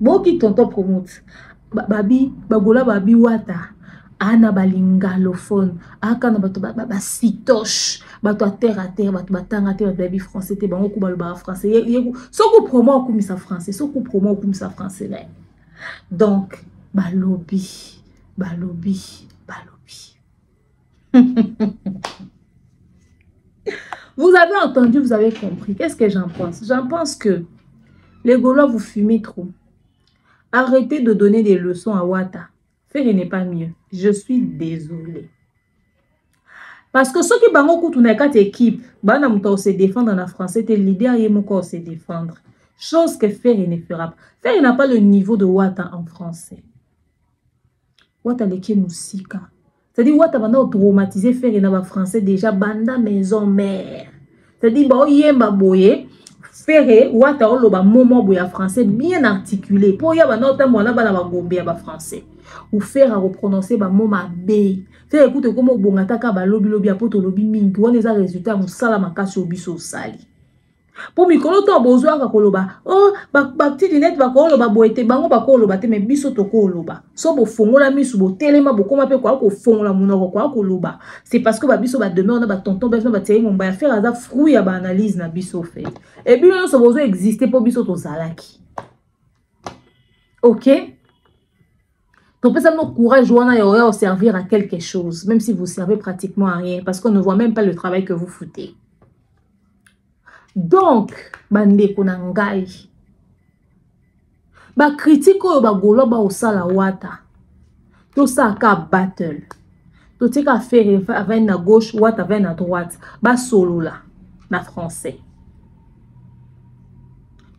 bokit tonto promote babi bagola babi wata ana balingalophone akana bato sitoche bato à terre bato batanga te babi français te bango ko baloba français soko promo ko misa français soko promo ko misa français là donc balobi vous avez entendu, vous avez compris. Qu'est-ce que j'en pense? J'en pense que les Gaulois, vous fumez trop. Arrêtez de donner des leçons à Wata. Faire n'est pas mieux. Je suis désolée. Parce que ceux qui bango koutou na quatre équipes, bana mouta se défendre en français, t'es leader et mon corps se défendre. Chose que faire ne fera pas. Faire n'a pas le niveau de Wata en français. Wata leke musika. C'est-à-dire Wata banda traumatisé faire na ba français déjà banda maison mère. C'est-à-dire ba yemba boye faire Wata oloba momo boya français bien articulé. Pour ya banda otambo na bana ba gombe ya ba français. Ou faire à reprononcer ba moma b. Faire écoute comme bongata ka ba lobi apoto lobi mingi. On les a résultats mon sala makasi obiso sali. Pour mikolo to bozo ka koloba oh ba petit net ba koloba boete bango ba koloba te me biso to koloba so bo fongola misu bo telema bo koma pe kwa ko fongola munoko kwa koloba c'est parce que ba biso ba demain on a ba tonton besoin ba teye mon ba faire aza fruit ya ba analyse na biso fait et puis on so bozo exister pour biso to zalaki OK donc peut-être notre courage wana ya servir à quelque chose même si vous servez pratiquement à rien parce qu'on ne voit même pas le travail que vous foutez. Donc, bande konangai. Ba critique oyo ba golo ba osala Wata. To sa ka battle. To te ka faire avec na gauche, Wata avec na droite. Ba solo la na français.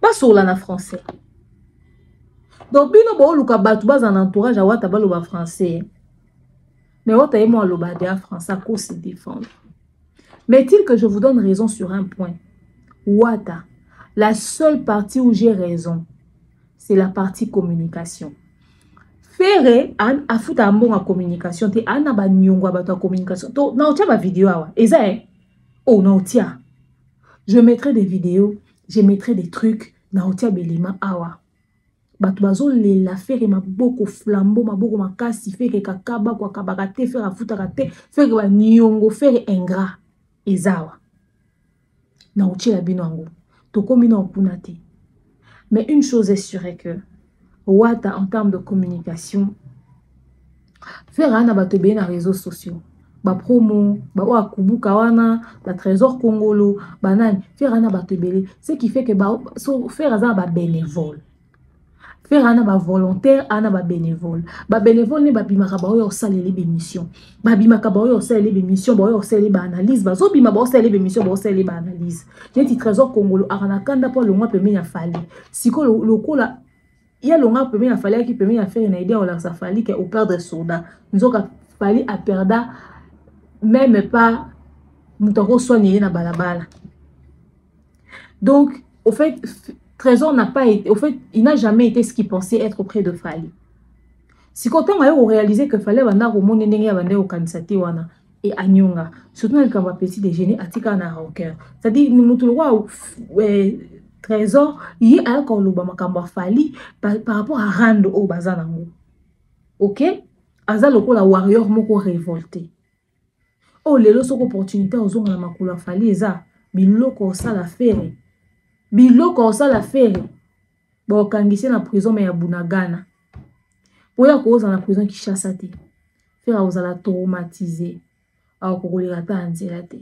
Ba solo la na français. Donc bino ba oluka batu ba en entourage à Wata ba lo ba français. Mais Wata et moi lo ba de français ko se défendre. Mais est-il que je vous donne raison sur un point? Wata, la seule partie où j'ai raison, c'est la partie communication. Faire a foutu un bon en communication, te ana ba nyongo ba communication. To na otia ba vidéo awa. Eza oh na otia. Je mettrai des vidéos, je mettrai des trucs na otia belima awa. bato bazolela fere maboko flambeau maboko makasi fere kakaba kwa kabaka te fere afutaka te fere baniongo fere ingrat ezawa na utiela bino yango tokomi na okuna te. Mais une chose est sûre est que Wata en termes de communication faire ana bato be na réseaux sociaux ba promo ba wa kubuka wana ba trésor congolo banane faire ana bato belé ce qui fait que ba so faire ana ba bénévole faire ana ba volontaire ana ba bénévole ni ba bimaka ba yo salele be mission ba bimaka ba yo salele be mission ba yo salele ba analyse ba zo bima ba salele be mission ba salele ba analyse j'ai trésor congolo arana kanda pour le mois pemé ya fali siko lokola il y a longa pemé ya fali qui pemé ya faire une idée on la sa fali que au père de soda nzoka fali a perda même pas mutako soigner na balabala. Donc au fait Trésor n'a pas été, au fait, il n'a jamais été ce qu'il pensait être auprès de Fali. Si quand on a réalisé que Fali banda au monde n'engue banda au kansati wana et anyonga, surtout dans le cas petit déjeuner atika na rocker. C'est-à-dire nous mutulwa Trésor il a encore le bamakamba Fali par rapport à rando au bazanango. OK? Aza loko la warrior moko révolté. Oh lelo soko opportunité ozonga na makula Fali eza biloko ça la faire. Biloko ça la faire. Bon kangisi na prison mais ya Bunagana. Oya ko za na prison ki chassa te. Faire ozala traumatisé. A ko kolera ta nzela te.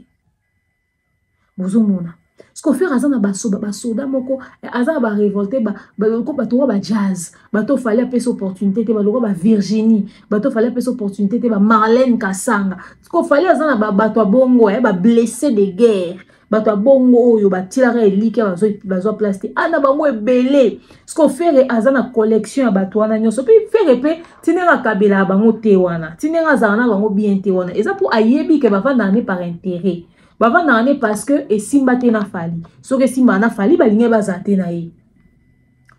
Bozomona. Ce qu'on fait azana basoda moko azana ba révolté ba loko bato ba jazz. Bato fallait apesa opportunité te ba loko ba Virginie. Bato fallait apesa opportunité te ba Marlène Kasanga. Ce qu'on fallait azana ba bato bongo ba blessé de guerre. Bato bongo oyo batilaka elike bazo plastique ana bango ebele ce qu'on fait azana collection ya bato wana nyoso puis faire pe tinenga kabela bango te wana tinenga zana bango bien te wana eza pour ayebi ke bavanda ne par intérêt bavanda ne parce que esimba te na Fali so que simba na Fali balinge bazate na ye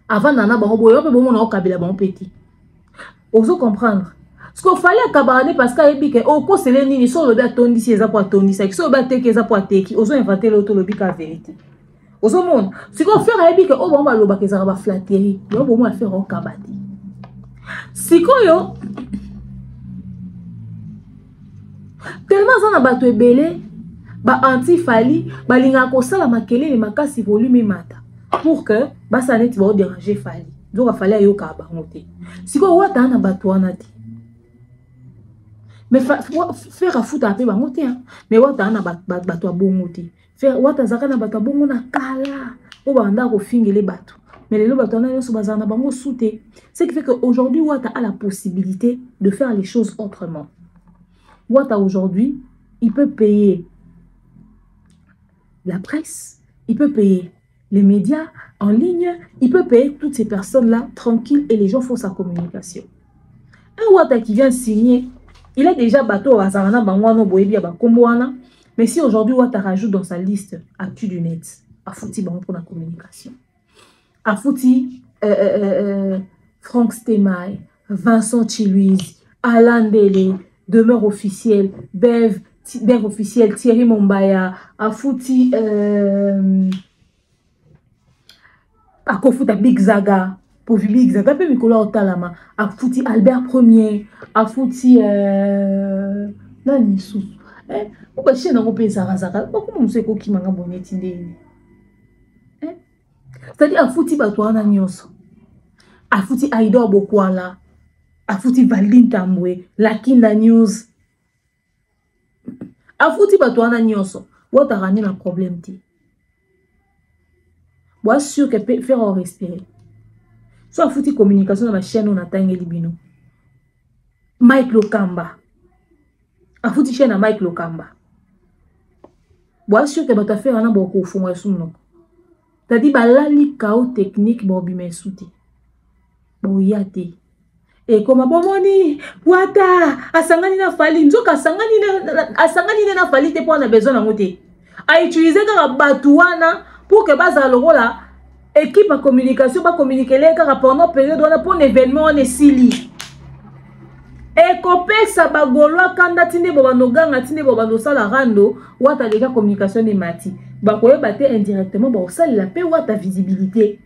avant nana bango boyo pe bomo na kabela bango petit ozo comprendre. Ce qu'il fallait cabaret parce qu'il y a au cours de l'année, ils sont le bas tondi si ils ont pas tondi ça, ils sont bas teki ils ont pas teki, ils ont inventé l'autolobique à vérité. Aux monde, ce qu'on fait à que au moment où le bac ils ont flatterie, le moment à faire au cabaret. Si qu'on yo tellement ça n'a pas tout belé, ba anti Fali, ba linga ko sala makele ni makasi volume mata pour que ba ça net va déranger Fali. Donc il fallait yo cabaret monter. Si qu'on voit dans batouana ti. Mais faire à foutre un peu bangote hein mais wata na bato bongote faire wata zaka na bato bongo na kala o banda ko fingele bato mais les bato na yoso bazana bango souté ce qui fait que aujourd'hui wata a la possibilité de faire les choses autrement. Wata aujourd'hui il peut payer la presse, il peut payer les médias en ligne, il peut payer toutes ces personnes là tranquille et les gens font sa communication. Un wata qui vient signer il a déjà bateau à Zarana Bangwano Boébia Bakomboana. Mais si aujourd'hui, Wata rajoute dans sa liste Actu du Net, à Fouti Bango pour la communication, à Fouti Franck Stemay, Vincent Chiluise, Alain Dele, Demeure officielle, Bev officielle, Thierry Mombaya, à Fouti à Kofuta Big Zaga. Pour Big Zaga, peu Nicolas Otalama, à Fouti Albert Ier, à Fouti Nani Sous. Pourquoi je n'ai pas Zarazaka? Pourquoi on sait qui m'a abonné? C'est-à-dire à Fouti Batouana Nyos, à Fouti Aïdo Bokwala, à Fouti Valdin Tambwe, Lakinda News, à Fouti Batouana Nyos, où t'as ramené un problème? Moi, sûr que peut faire respirer. Soit fouti communication dans ma chaîne on attend libino. Mike Lokamba. A fouti chaîne à Mike Lokamba. Bois sûr que tu as fait un beaucoup fou moi sous. T'as dit bah là li chaos technique bon bimé souti. Bon yate. Et comme abomoni wata asangani na Fali nzoka asangani na Fali te pour na besoin na ngote. A utiliser ka batouana pour que baza lokola équipe à communication va communiquer les car pendant période on a pour un événement on est sili et copé ça bagolwa kanda tinde bobanoganga tinde bobano sala rando wata les gars communication des mati ba koye baté indirectement ba sala la paix wata visibilité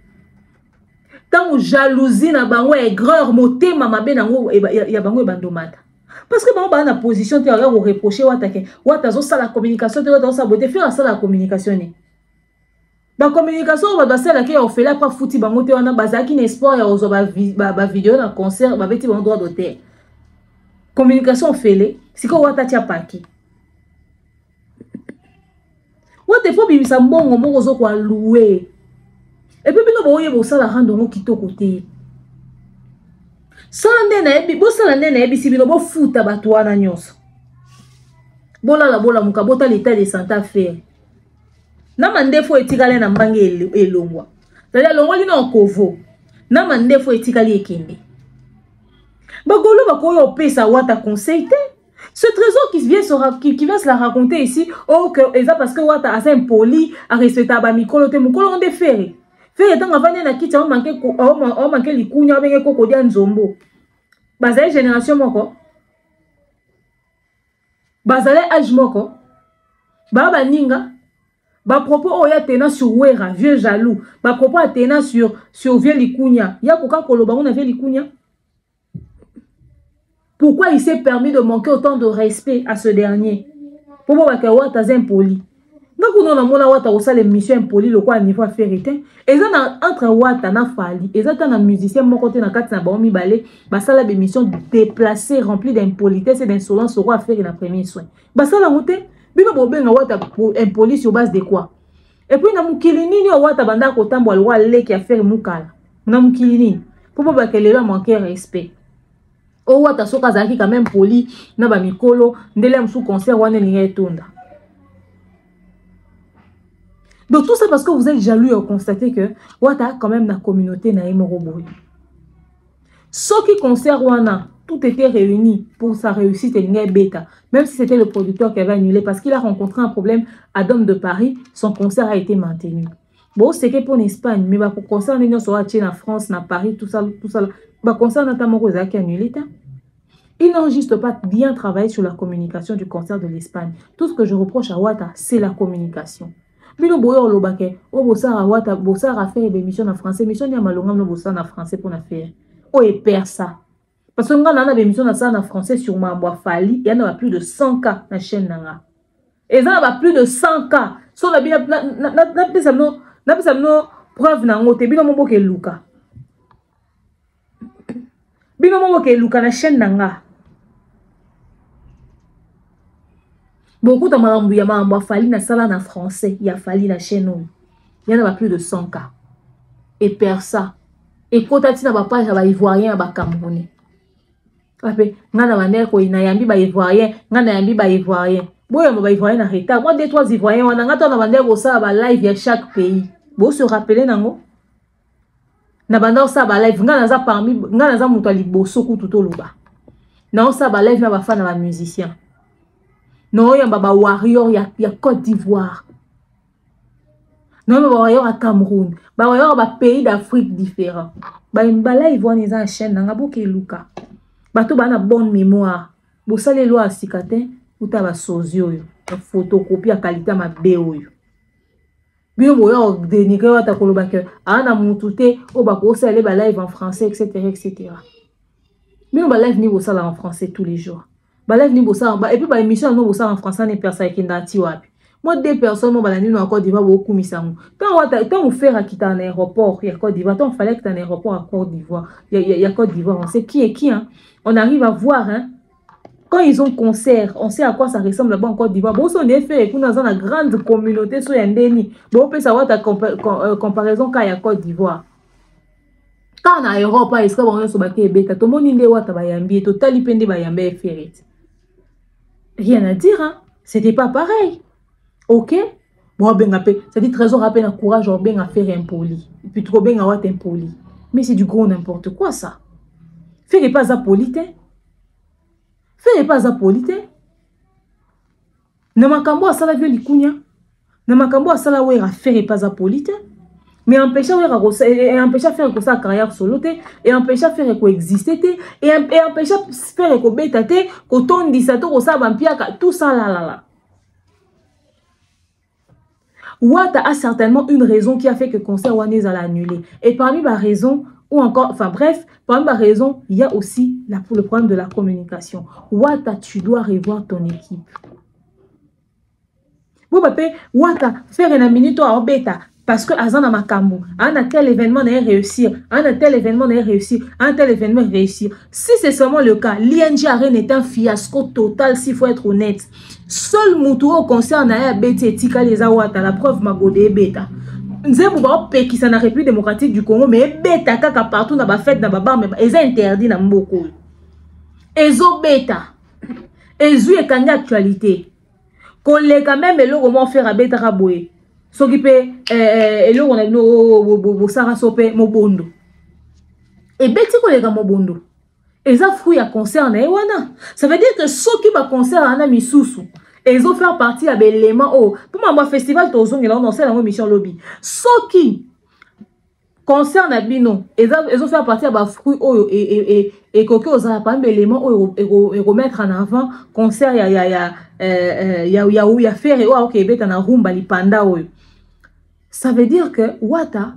tant jalousie na bango aigreur motema mabe nango ya bango bandomata parce que bango ba na position te ya ko reprocher wata zo sala communication te wata zo saboter faire ça la communication ni ba communication ba sala ke ofela pa futi bango te wana bazaki na espoir ya ozo ba vidéo na concert ba beti bango droit d'auteur communication ofele siko wata tia paki wata fo bimisa mbongo moko zo kwa louer. Et puis, vous voyez, vous savez, vous quittez côté. Sans la vous savez, si vous fout à batouana nyos. Bola la bola muka bota l'état de santé à faire. Na mande fo etikale na mbange elongwa. C'est-à-dire longwa li na kovo. Na mande fo etikale ekende. Bagolo bakoyo opesa wata conseil te. Ce trésor qui vient se la raconter ici, oh que eza parce que wata assez impoli à respecter ba mikolo te mukolo on déféré. Fait tant avant na kiti on manqué likunya benge koko dia nzombo. Bazale génération moko. Bazale âge moko. Baba ninga. Ba propos oya tena sur wera vieux jaloux. Ba propos atena sur vieux likunya. Ya koka koloba on a vieux likunya. Pourquoi il s'est permis de manquer autant de respect à ce dernier? Pour moi que wata impoli. Donc, on a mon wata aussi les missions impolies, le quoi niveau faire été. Et ça entre wata na fali, et ça dans musicien mon côté na quatre na baomi balé, bah ça la mission déplacée remplie d'impolitesse et d'insolence au roi faire une premier soin. Bah ça la monté, bino bobe na wata impoli sur base de quoi? Et puis na mukilini ni wata banda ko tambo le roi le qui a fait mukala. Na mukilini pour pas que les gens manquent respect. O wata soka zaki quand même poli na ba mikolo ndele msu concert wana ni etonda. Donc tout ça parce que vous êtes jaloux et constatez que wata quand même la communauté na emoroboy. Ce qui concerne wana, tout était réuni pour sa réussite et une bêta. Même si c'était le producteur qui avait annulé parce qu'il a rencontré un problème à Dôme de Paris, son concert a été maintenu. Bon, c'est que pour l'Espagne, mais pour concert nous sera en France, na Paris, tout ça. Bah concert notamment Rosa qui a annulé. Ils n'ont juste pas bien travaillé sur la communication du concert de l'Espagne. Tout ce que je reproche à Wata, c'est la communication. Bino boyo lobake, o bosara Wata, bosara faire des missions en français, mission ni amalonga no bosara en français pour la faire. O et perd ça. Parce que nous avons des missions en français sur Mamboa Fali, il y en a plus de 100 cas dans la chaîne nanga. Et il y en a plus de 100 cas. So la bien na pesa no preuve na ngote bino mombo ke luka. Bino mombo ke luka na chaîne nanga. Beaucoup de mambo ya mambo Fali na sala na français, il y a Fali la chaîne. Il y en a plus de 100 cas. Et perd ça. Et quand tu as page à ivoirien à Camerounais. Après, ngana baner ko inayambi ba ivoirien, ngana yambi ba ivoirien. Boya ba ivoirien na retard. Moi 2-3 ivoiriens wana ngata na baner ko ça ba live ya chaque pays. Bo se rappeler nango. Na bander ça ba live ngana za parmi ngana za muto liboso ku tuto luba. Na ça ba live na ba fan na ba musicien. Non yamba ba warrior ya Côte d'Ivoire. Non ba warrior à Cameroun. Ba warrior ba pays d'Afrique différents. Ba mbala ivoirien za chaîne na ngabo ke luka. Bato bana bonne mémoire. Bo sale lo asikate uta ba sozio yo. Photocopie à qualité ma beoyo. Bien boyo dénigrer wata koloba ke ana mutute o ba ko sale ba live en français etc. Mais on ba live ni bo sala en français tous les jours. Ba live ni bo sala et puis ba émission no bo sala en français ne personne qui ndati wapi. Moi deux personnes mo ba nani no Côte d'Ivoire bo kumisango. Quand on fait quitter un aéroport il y a Côte d'Ivoire, il fallait que un aéroport à Côte d'Ivoire. Il y a Côte d'Ivoire, on sait qui est qui hein. On arrive à voir hein. Quand ils ont concert, on sait à quoi ça ressemble là-bas en Côte d'Ivoire. Bon, on est fait dans une grande communauté sur Yandeni. Bon, on peut savoir ta comparaison quand il y a Côte d'Ivoire. Quand on a Europe, il sera bon sur baké beta. Tout le monde inde wata bayambi, total ipende bayambi ferret. Rien à dire hein. C'était pas pareil. OK? Bon, ben appé, ça dit trésor rappel un courage ou ben à faire impoli. Et puis trop ben à wat impoli. Mais c'est du gros n'importe quoi ça. Fais pas apolité. Fais pas apolité. Ne makambo à sala vieux likunya. Ne makambo à sala wera faire pas apolité. Mais empêcher wera et empêcher faire que ça carrière solo et empêcher faire coexister et empêcher faire que beta que ton disato ko sa bampia tout ça là. Wata a certainement une raison qui a fait que le concert Wanez a annulé. Et parmi les raisons, ou encore, enfin bref, par ma raison, il y a aussi le problème de la communication. Wata, tu dois revoir ton équipe. Vous pouvez, Wata, faire une minute à bêta. Parce que Azana Makambu, un tel événement n'est réussir, un tel événement n'est réussir, un tel événement réussir. Si c'est seulement le cas, l'ING Arena est un fiasco total, s'il faut être honnête. Seul Moutou au concert n'a bêta et tika les awata, la preuve Magodé bêta. Nzembo qui s'en a République démocratique du Congo, mais bêta kaka partout dans la fête, dans la bar, mais ils ont interdit dans beaucoup. Ils ont bêta. Ils ont une actualité. Collègue quand même, ils ont fait à bêta raboué. S'occuper et on a no sara sope mobondo et beti ko les gars mobondo et ça fruit à concert na wana ça veut dire que ceux qui va concert ana misusu et ils ont fait partie à l'élément oh pour moi festival tozong là on sait la mission lobby ceux qui concert na bino ils ont fait partie à fruit oh et coquille aux pas l'élément oh et remettre en avant concert ya faire oh OK beta na rumba li panda oh. Ça veut dire que Wata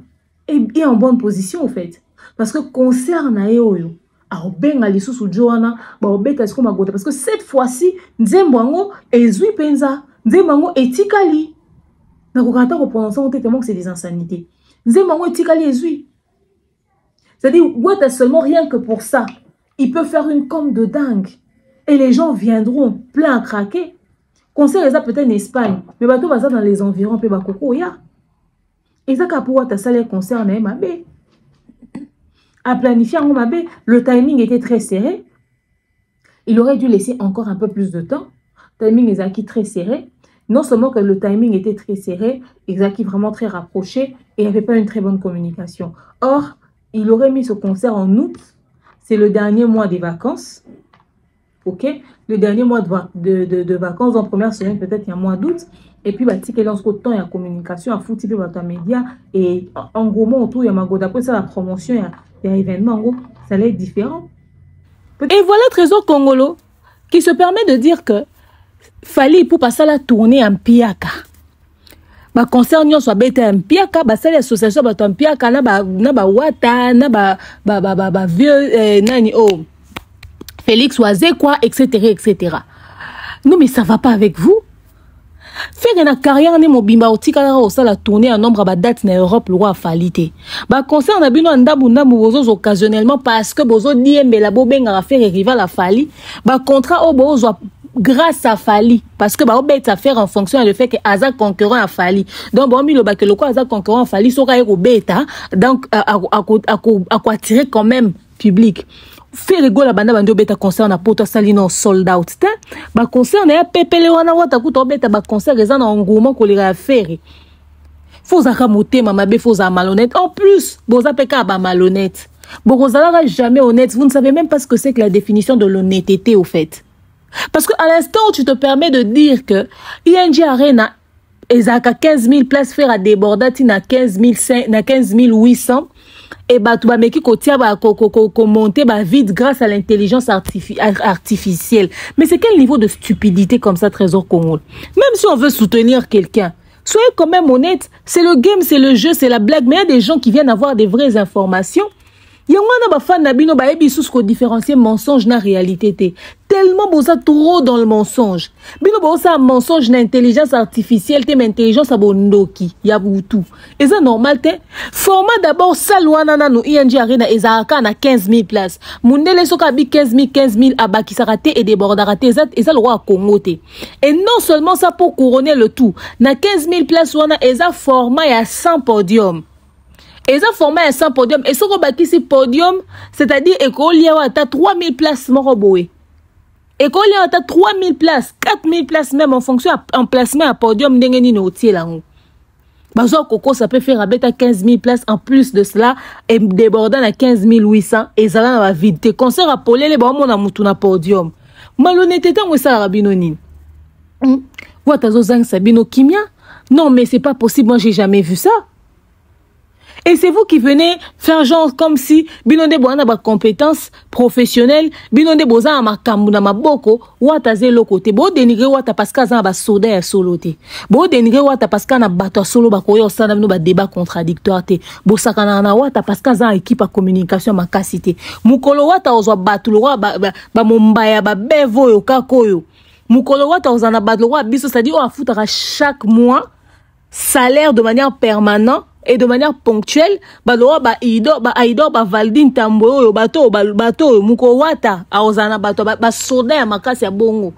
est en bonne position, en fait. Parce que concerne Aeoyo, parce que cette fois-ci, Nzembango est Zui Penza, Nzembango est Tikali. C'est des insanités. Nzembango est Tikali et Zui. C'est-à-dire, Wata seulement rien que pour ça, il peut faire une com de dingue. Et les gens viendront plein à craquer. Concert ça peut-être en Espagne, mais bateau va ça dans les environs, peu bakoko ya. Et ça, pour ta salle concert na mabé. À planifier en mabé, le timing était très serré. Il aurait dû laisser encore un peu plus de temps. Le timing est acquis très serré. Non seulement que le timing était très serré, ils acquis vraiment très rapproché et il n'y avait pas une très bonne communication. Or, il aurait mis ce concert en août. C'est le dernier mois des vacances. Ok? Le dernier mois de vacances, en première semaine, peut-être il y a un mois d'août. Et puis, bah, il y a temps, il y a communication, il y a foutu, il y a médias. Et en gros, autour, il y a après ça, la promotion, il y a événement, en gros, ça allait être différent. Et voilà Trésor Congolo qui se permet de dire que Fali pour passer la tournée en Piaka. Ba concert nyo soit bête en Piaka, ba sala association ba en Piaka na ba Wata, na ba vieux nani oh Félix Oazé quoi, etc. etc. Non mais ça va pas avec vous. Faire une carrière ne mobimba otika au sala tourner un nombre de dates en Europe le roi falité. Ba concert na bino ndabunda mubozo occasionnellement parce que bozo diembe la bobenga faire rival à Fali. Ba contrat au bozo grâce à Fali parce que ba obet à faire en fonction du fait que Aza concurrent à Fali. Donc bon mi le ba que le quoi Aza concurrent à Fali sera au beta donc à attirer quand même public. Faire rigoler la bande bande beta concert na poto salino sold out te ba concert na pepele wana wata kuto beta ba concert eza na engouement ko lira faire faut zaka motema mabe faut za malhonnête en plus boza peka ba malhonnête bozala jamais honnête vous ne savez même pas ce que c'est que la définition de l'honnêteté au fait parce que à l'instant où tu te permets de dire que ING Arena ezaka 15 000 places faire à déborder na 15 800 et bah tu vas meki kotia ba monter ba vide grâce à l'intelligence artificielle. Mais c'est quel niveau de stupidité comme ça Trésor Congo? Même si on veut soutenir quelqu'un, soyez quand même honnête, c'est le game, c'est le jeu, c'est la blague, mais il y a des gens qui viennent avoir des vraies informations. Il y a un fan nabino ba ebi sous ko différencier mensonge na réalité té. Tellement boza trop dans le mensonge. Bino boza mensonge na intelligence artificielle té mais intelligence abondoki ya tout. Et ça normal té. Format d'abord salwana na no ING Arena ezaka na 15 000 places. Mundele soka bi 15 000 abaki sarate et débordaraté ça le roi Congo té. Et non seulement ça pour couronner le tout. Na 15 000 places wana eza format ya 100 podium. Et ça formé un 100 podium. Et ce qu'on bâtit ce podium, c'est-à-dire qu'il y a 3000 places, mon robot. Et qu'il y a 3000 places, 4000 places même en fonction en placement à podium, n'engeni n'otier là. Bazo Coco, ça peut faire à 15 000 places en plus de cela et débordant à 15 800 et ça va vide. Tes concerts à Polé, les bons à moutouna podium. Malhonnêteté, on ça rabinoni. Ouatazo zang sabino kimia? Non, mais c'est pas possible, moi j'ai jamais vu ça. Et c'est vous qui venez faire genre comme si binonde boana ba compétences professionnelles, binonde boza ma kamuna maboko, wata zelo côté. Bo dénigrer wata parce que za ba soda ya solo te. Bo dénigrer wata parce que na bato solo ba koyo sana no ba débat contradictoire te. Bo sakana na wata parce que za équipe à communication makasité. Mukolo wata ozwa batu lo ba mombaya ba bevo yo kakoyo. Mukolo wata ozana badlo wa biso, c'est-à-dire on a foutre chaque mois salaire de manière permanente et de manière ponctuelle, baloa ba aido ba valdin tambo yo bato muko wata aozana bato ba soda ya makasi ya bongo.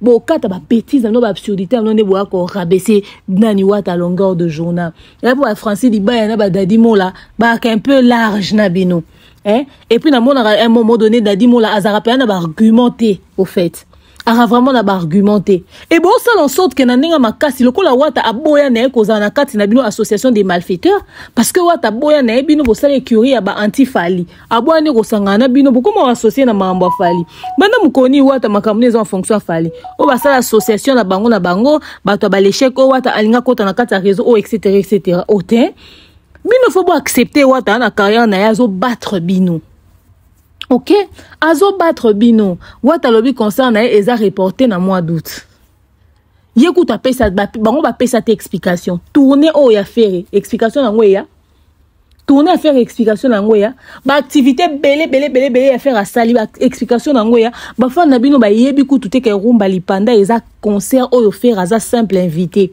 Bo kata ba bêtise no ba absurdité no ne bo ko rabaisser nani wata à longueur de journal. Là pour Francis Liba na ba dadi mola ba un peu large na bino. Hein? Et puis na mona à un moment donné dadi mola azarapé na ba argumenter au fait. A vraiment na ba argumenté. Et bon ça en sorte que na ninga makasi lokola wata aboya na ekoza na kati na bino association des malfaiteurs parce que wata aboya na bino bo sala écurie ya ba anti-fali. Aboya ne ko sangana bino bo comment associer na mambo fali. Bana mukoni wata makamune en fonction fali. O ba sala association na bango bato ba l'échec o wata alinga kota na kati réseau o etc. Otin. Bino faut accepter wata na carrière na yazo battre bino. Ok, azo battre bino. Wata lobi concerne eza reporté na mois d'août. Yekout a pesa bango ba pesa te explication. Tourner o ya faire explication na ngoya. Tourner à faire explication na ngoya. Ba activité belé ya faire à sali ba explication na ngoya. Ba fa na bino ba yebi kutu te ke rumba lipanda eza concert o yo faire aza simple invité.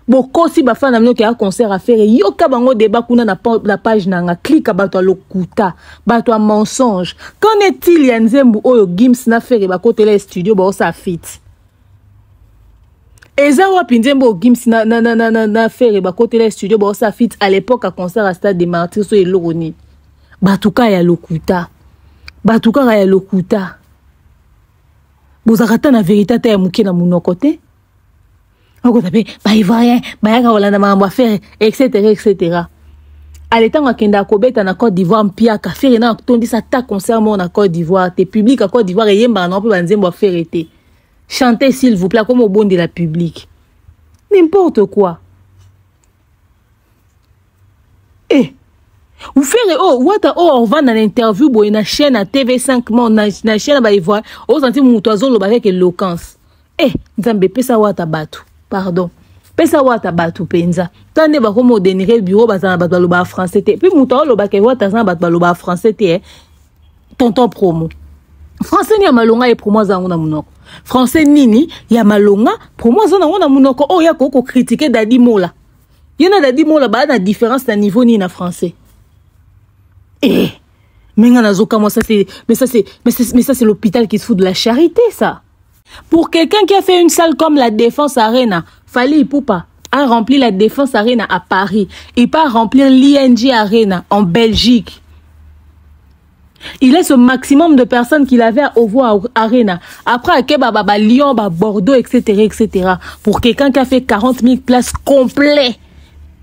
Boko si ba fa na mino ke a concert à faire yoka bango débat kuna na la page nanga clique bato lokuta bato a mensonge. Qu'en est-il ya nzembu oyo Gims na faire ba côté les studio ba sa fit. Eza wapi nzembu Gims na faire ba côté les studio ba sa fit à l'époque à concert à Stade des Martyrs so eloroni. Batuka ya lokuta. Batuka ya lokuta. Bozakata na vérité ta ya muke na munoko te. Bah ivoirien, bah yaka Hollande mambo faire etc. À l'état on kenda kobeta na Côte d'Ivoire mpiaka faire na tondi sa ta concert mon na Côte d'Ivoire te public à Côte d'Ivoire yemba na pe banzembo faire été. Chantez s'il vous plaît comme au bon de la public. N'importe quoi. Eh vous faire wata on va dans l'interview bo na chaîne à TV5 mon na chaîne ba ivoire o senti muto azolo ba avec éloquence. Eh nzambe pesa wata batu. Pardon. Pesa wata batu penza. Tande ba komo denire bureau bazana bat baloba français te. Puis muto loba ke wata zana bat baloba français te. Tonton promo. Français ni ya malonga e promo zangu na munoko. Français nini ya malonga promo zangu na munoko. Oh ya ko critiquer Dadi Mola. Yena Dadi Mola ba na différence na niveau ni na français. Eh. Mais ça c'est l'hôpital qui se fout de la charité ça. Pour quelqu'un qui a fait une salle comme la Défense Arena, Fally Ipupa a rempli la Défense Arena à Paris. Il peut remplir l'ING Arena en Belgique. Il est ce maximum de personnes qu'il avait à Ovo Arena. Après, à Keba, Lyon, Bordeaux, etc. Pour quelqu'un qui a fait 40 000 places complètes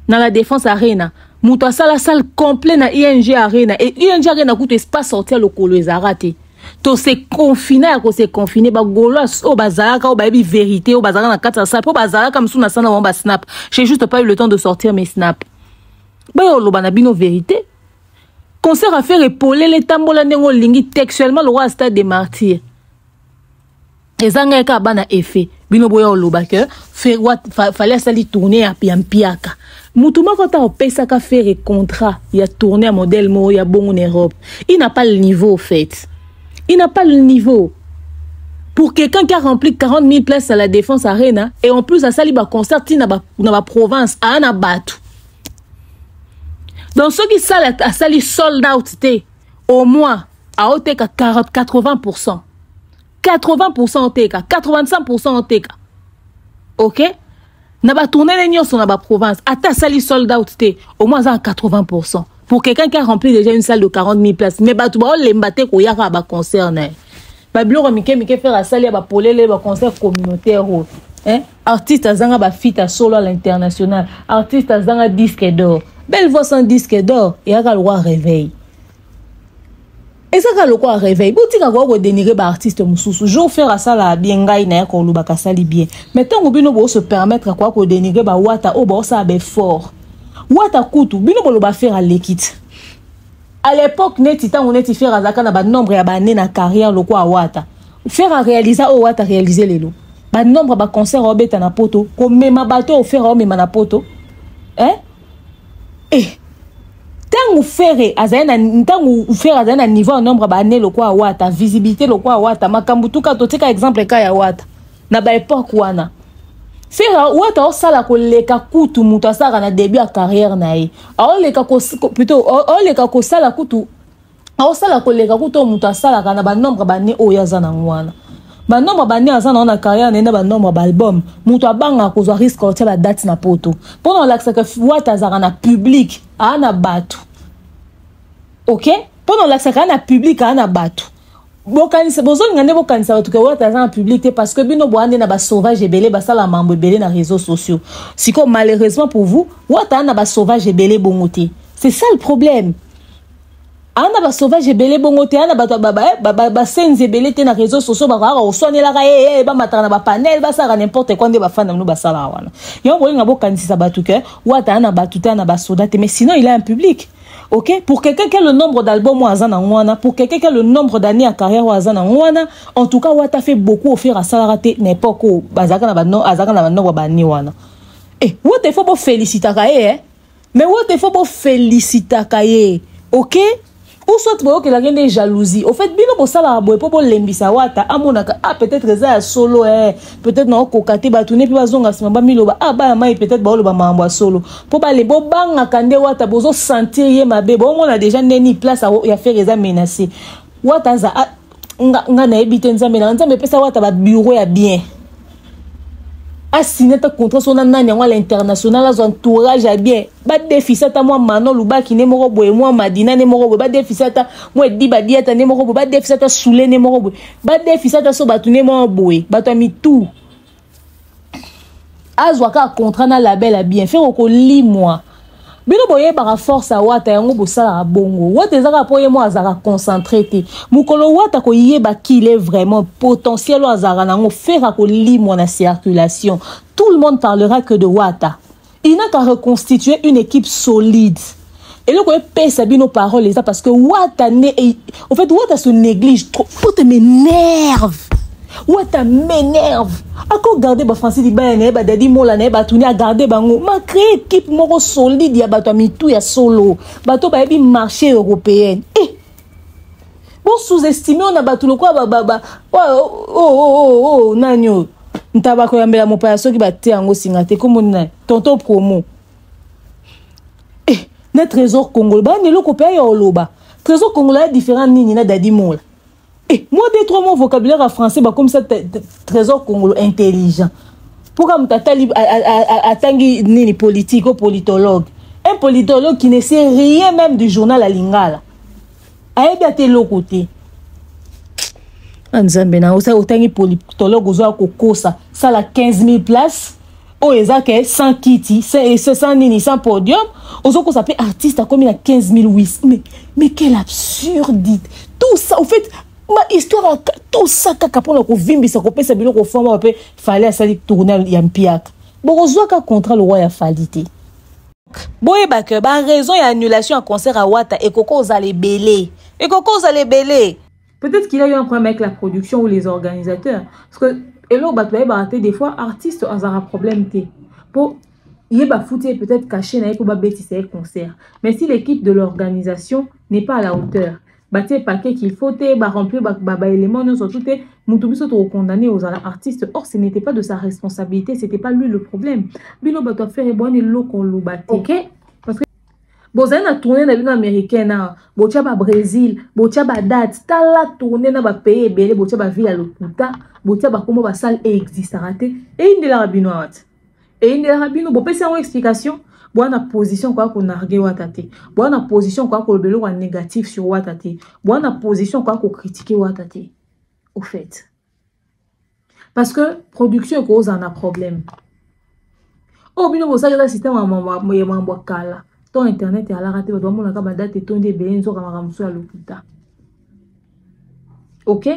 dans la Défense Arena. Mouta la salle complète dans ING Arena. Et ING Arena coûte pas sortir le colo les raté. To se confiné à se confiné ba golos au bazaraka au baby vérité au bazar na kata sa po bazaraka msuna sana wa ba snap. J'ai juste pas eu le temps de sortir mes snaps. Ba yo lo bana bino vérité. Concert à faire épauler les tambola nengo lingi textuellement le roi Stade des Martyrs. Ezanga ka bana effet. Bino boyo lo ba que faire fallait sali tourner à piampiaka. Mutuma quand on pesa ka faire contrat, il y a tourné à modèle mo il y a bon en Europe. Il n'a pas le niveau au fait. Il n'a pas le niveau. Pour quelqu'un qui a rempli 40 000 places à la Défense Arena, et en plus, à Saliba concert, dans la province, à Anabatu. Dans ceux qui salent à Sali sold out, au moins, à Oteka, 80%. 80% Oteka, 85% Oteka. Ok? N'a pas tourné les nions sur la province. À ta Sali sold out, au moins, à 80%. Pour quelqu'un qui a rempli déjà une salle de 40 000 places. Mais bah, tu vas les mbater qu'on y a un concert. Bablo Mike faire la salle, pour les concert communautaire. Artiste à Zanga fit à solo à l'international. Artiste à Zanga disque d'or. Belle voix sans disque d'or. Et à le roi réveil. Et ça, le roi réveil. Boutique à quoi dénigrer artiste Moussou. Je vais faire à ça la bien gaï na ko lu bakasali bien. Mais tant que bino se permettre à quoi qu'on dénigrer ba wata o ba ça be fort. wata kutu bino boloba faire à l'équite à l'époque neti tant on était faire azaka na ba nombre ya ba né na carrière loko a wata faire à réaliser o wata réaliser lelo ba nombre ba concert obeta na poto ko mema bato o faire o mema na poto tangu faire azana na niveau nombre ba né loko a wata visibilité loko a wata makambutuka totika exemple ka ya wata na ba époque wana faire wata osala ko leka kutu mutu asaka na début ya carrière na ye aoleka ko plutôt aoleka ko sala kutu aosala ko leka kutu mutu asala kana ba nombre ba né oya za na ngwana ba nombre ba né azana na carrière na ba nombre ba album mutu abanga ko zo risque ko tia date na poto pendant l'accès que wata azaka na public ana batu OK pendant l'accès na public ana batu bokanisa bozonga ne bokanisa batu ke wata za en public parce que bino boande na ba sauvage ebele ba sala mambo ebele na réseaux sociaux siko malheureusement pour vous wata na ba sauvage ebele bongote c'est ça le problème ana ba sauvage ebele bongote ana ba senze ebele te na réseaux sociaux ba ka oswanela ka ba matana ba panel ba sala n'importe quoi nde ba fana no ba sala wana yo bolinga bokanisa batu ke wata na batu te na ba soldate mais sinon il est en public. OK, pour quelqu'un qui a le nombre d'albums ou azana ngwana, pour quelqu'un qui a le nombre d'années à carrière ou azana ngwana, en tout cas wata fait beaucoup offrir à salarate n'importe quoi bazaka na banno azaka na banno bani wana. Wata faut pas féliciter kaye mais wata faut pas féliciter kaye. OK? Ou soit boyo que la gende jalousie. Au fait bino bo sala boy po lembisa wata amonaka peut-être ça solo peut-être na kokate batune pi bazonga sima ba miloba ba mai peut-être ba lo ba mambo solo po ba le bo banga kande wata bozo sentir ye mabe bo mona déjà neni place ya faire les menacer wata za nga na ebite nzambe na nzambe pesa wata ba bureau ya bien a signé ta contrat son nani à l'international à son entourage à bien ba déficit à moi Manon Lubaki ne moko boy moi Madina ne moko boy ba déficit à moi Diba Diata ne moko boy ba déficit à Soulé ne moko boy ba déficit à so batu ne moko boy ba to mi tout azwaka contrat na label à bien faire ko li moi bino boye par force à wata yango bosala bongo wata ezaka po ye mo azaka concentré te mukolo wata ko yeba qu'il est vraiment potentiel azara nango faire ko limo na circulation tout le monde parlera que de wata il n'a qu'à reconstituer une équipe solide et le ko pesa bino paroles ça parce que wata ne en fait wata se néglige trop tout m'énerve wata m'énerve ako garder ba Francis Dibane ba Dadi Mola ne ba tuni a garder bango ma créer équipe moko solide ya bato mitu ya solo bato ba bi marché européen bon sous-estimer on a bato lokwa nanyo ntaba ko yambela mopaya soki ba te yango singate comme na tonton promo na trésor congolais ba ne loko pa ya oloba trésor congolais différent nini na Dadi Mola. Moi, 2-3 mots vocabulaire en français, bah, comme ça, trésor congolais intelligent. Pourquoi m'tatali à tangi ni politique ou politologue? Un politologue qui ne sait rien même du journal à Lingala. Aïe, bien, t'es l'autre côté. Nzambe na osa otangi politologue ozo kokosa ça la 15 000 places. Oh, ezake 100 kiti, 100 nini, 100 podium. Ozo ko s'appelle artiste comme il a 15 008. Mais quelle absurdité. Tout ça, au fait. Ma histoire tout ça kaka pona ko vimbisa ko pesa bilo ko forma pe fallait asali tourner ya mpiaka bokozwa ka contrat le roi ya falité boye ba que ba raison ya annulation en concert à Wata et koko ozale belé peut-être qu'il a eu un problème avec la production ou les organisateurs parce que elo ba to ba raté des fois artiste azara problème té pour il ba fouté peut-être caché na ko ba bétise concert mais si l'équipe de l'organisation n'est pas à la hauteur bâtir paquet qu'il faut remplir éléments non surtout mutubiso to condamné aux artistes or ce n'était pas de sa responsabilité c'était pas lui le problème bino bato faire bonne loko lobate OK parce que bozana na tourner na bino américain na botia ba Brésil botia ba date tala tourner na ba pays belé botia ba ville à lokuta botia ba comment ba salle existe raté et inde la rabino wat et inde la rabino bo pesa une explication Bonne position quoi qu'on nargue watate. Bonne position quoi qu'on le négatif sur watate. Bonne position quoi qu'on critique watate. Au fait. Parce que production cause en a problème. Oh bino bo ça le système mambo kala. Ton internet est à la raté doit mon ka date et ton de benzo kamaramso à l'hôpital. OK?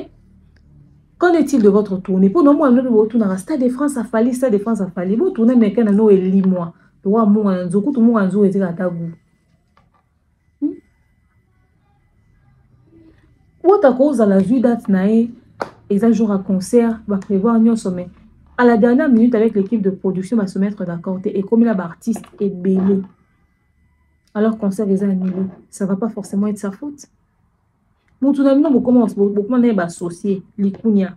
Qu'en est-il de votre tournée? Pour nous moi nous retourner à Stade de France à Fali, Stade de France à Fali. Vous tournez mais quand no eli moi. Roi Mouanzo, tout Mouanzo était à Tagou. Ou ta cause à la vue date nae, exact jour à concert, va prévoir un sommet. À la dernière minute, avec l'équipe de production, va se mettre d'accord. Et comme il y a artiste est belé, alors concert est annulé, ça va pas forcément être sa faute. Mon tout ami, on commence, beaucoup on associé, l'Ikunia.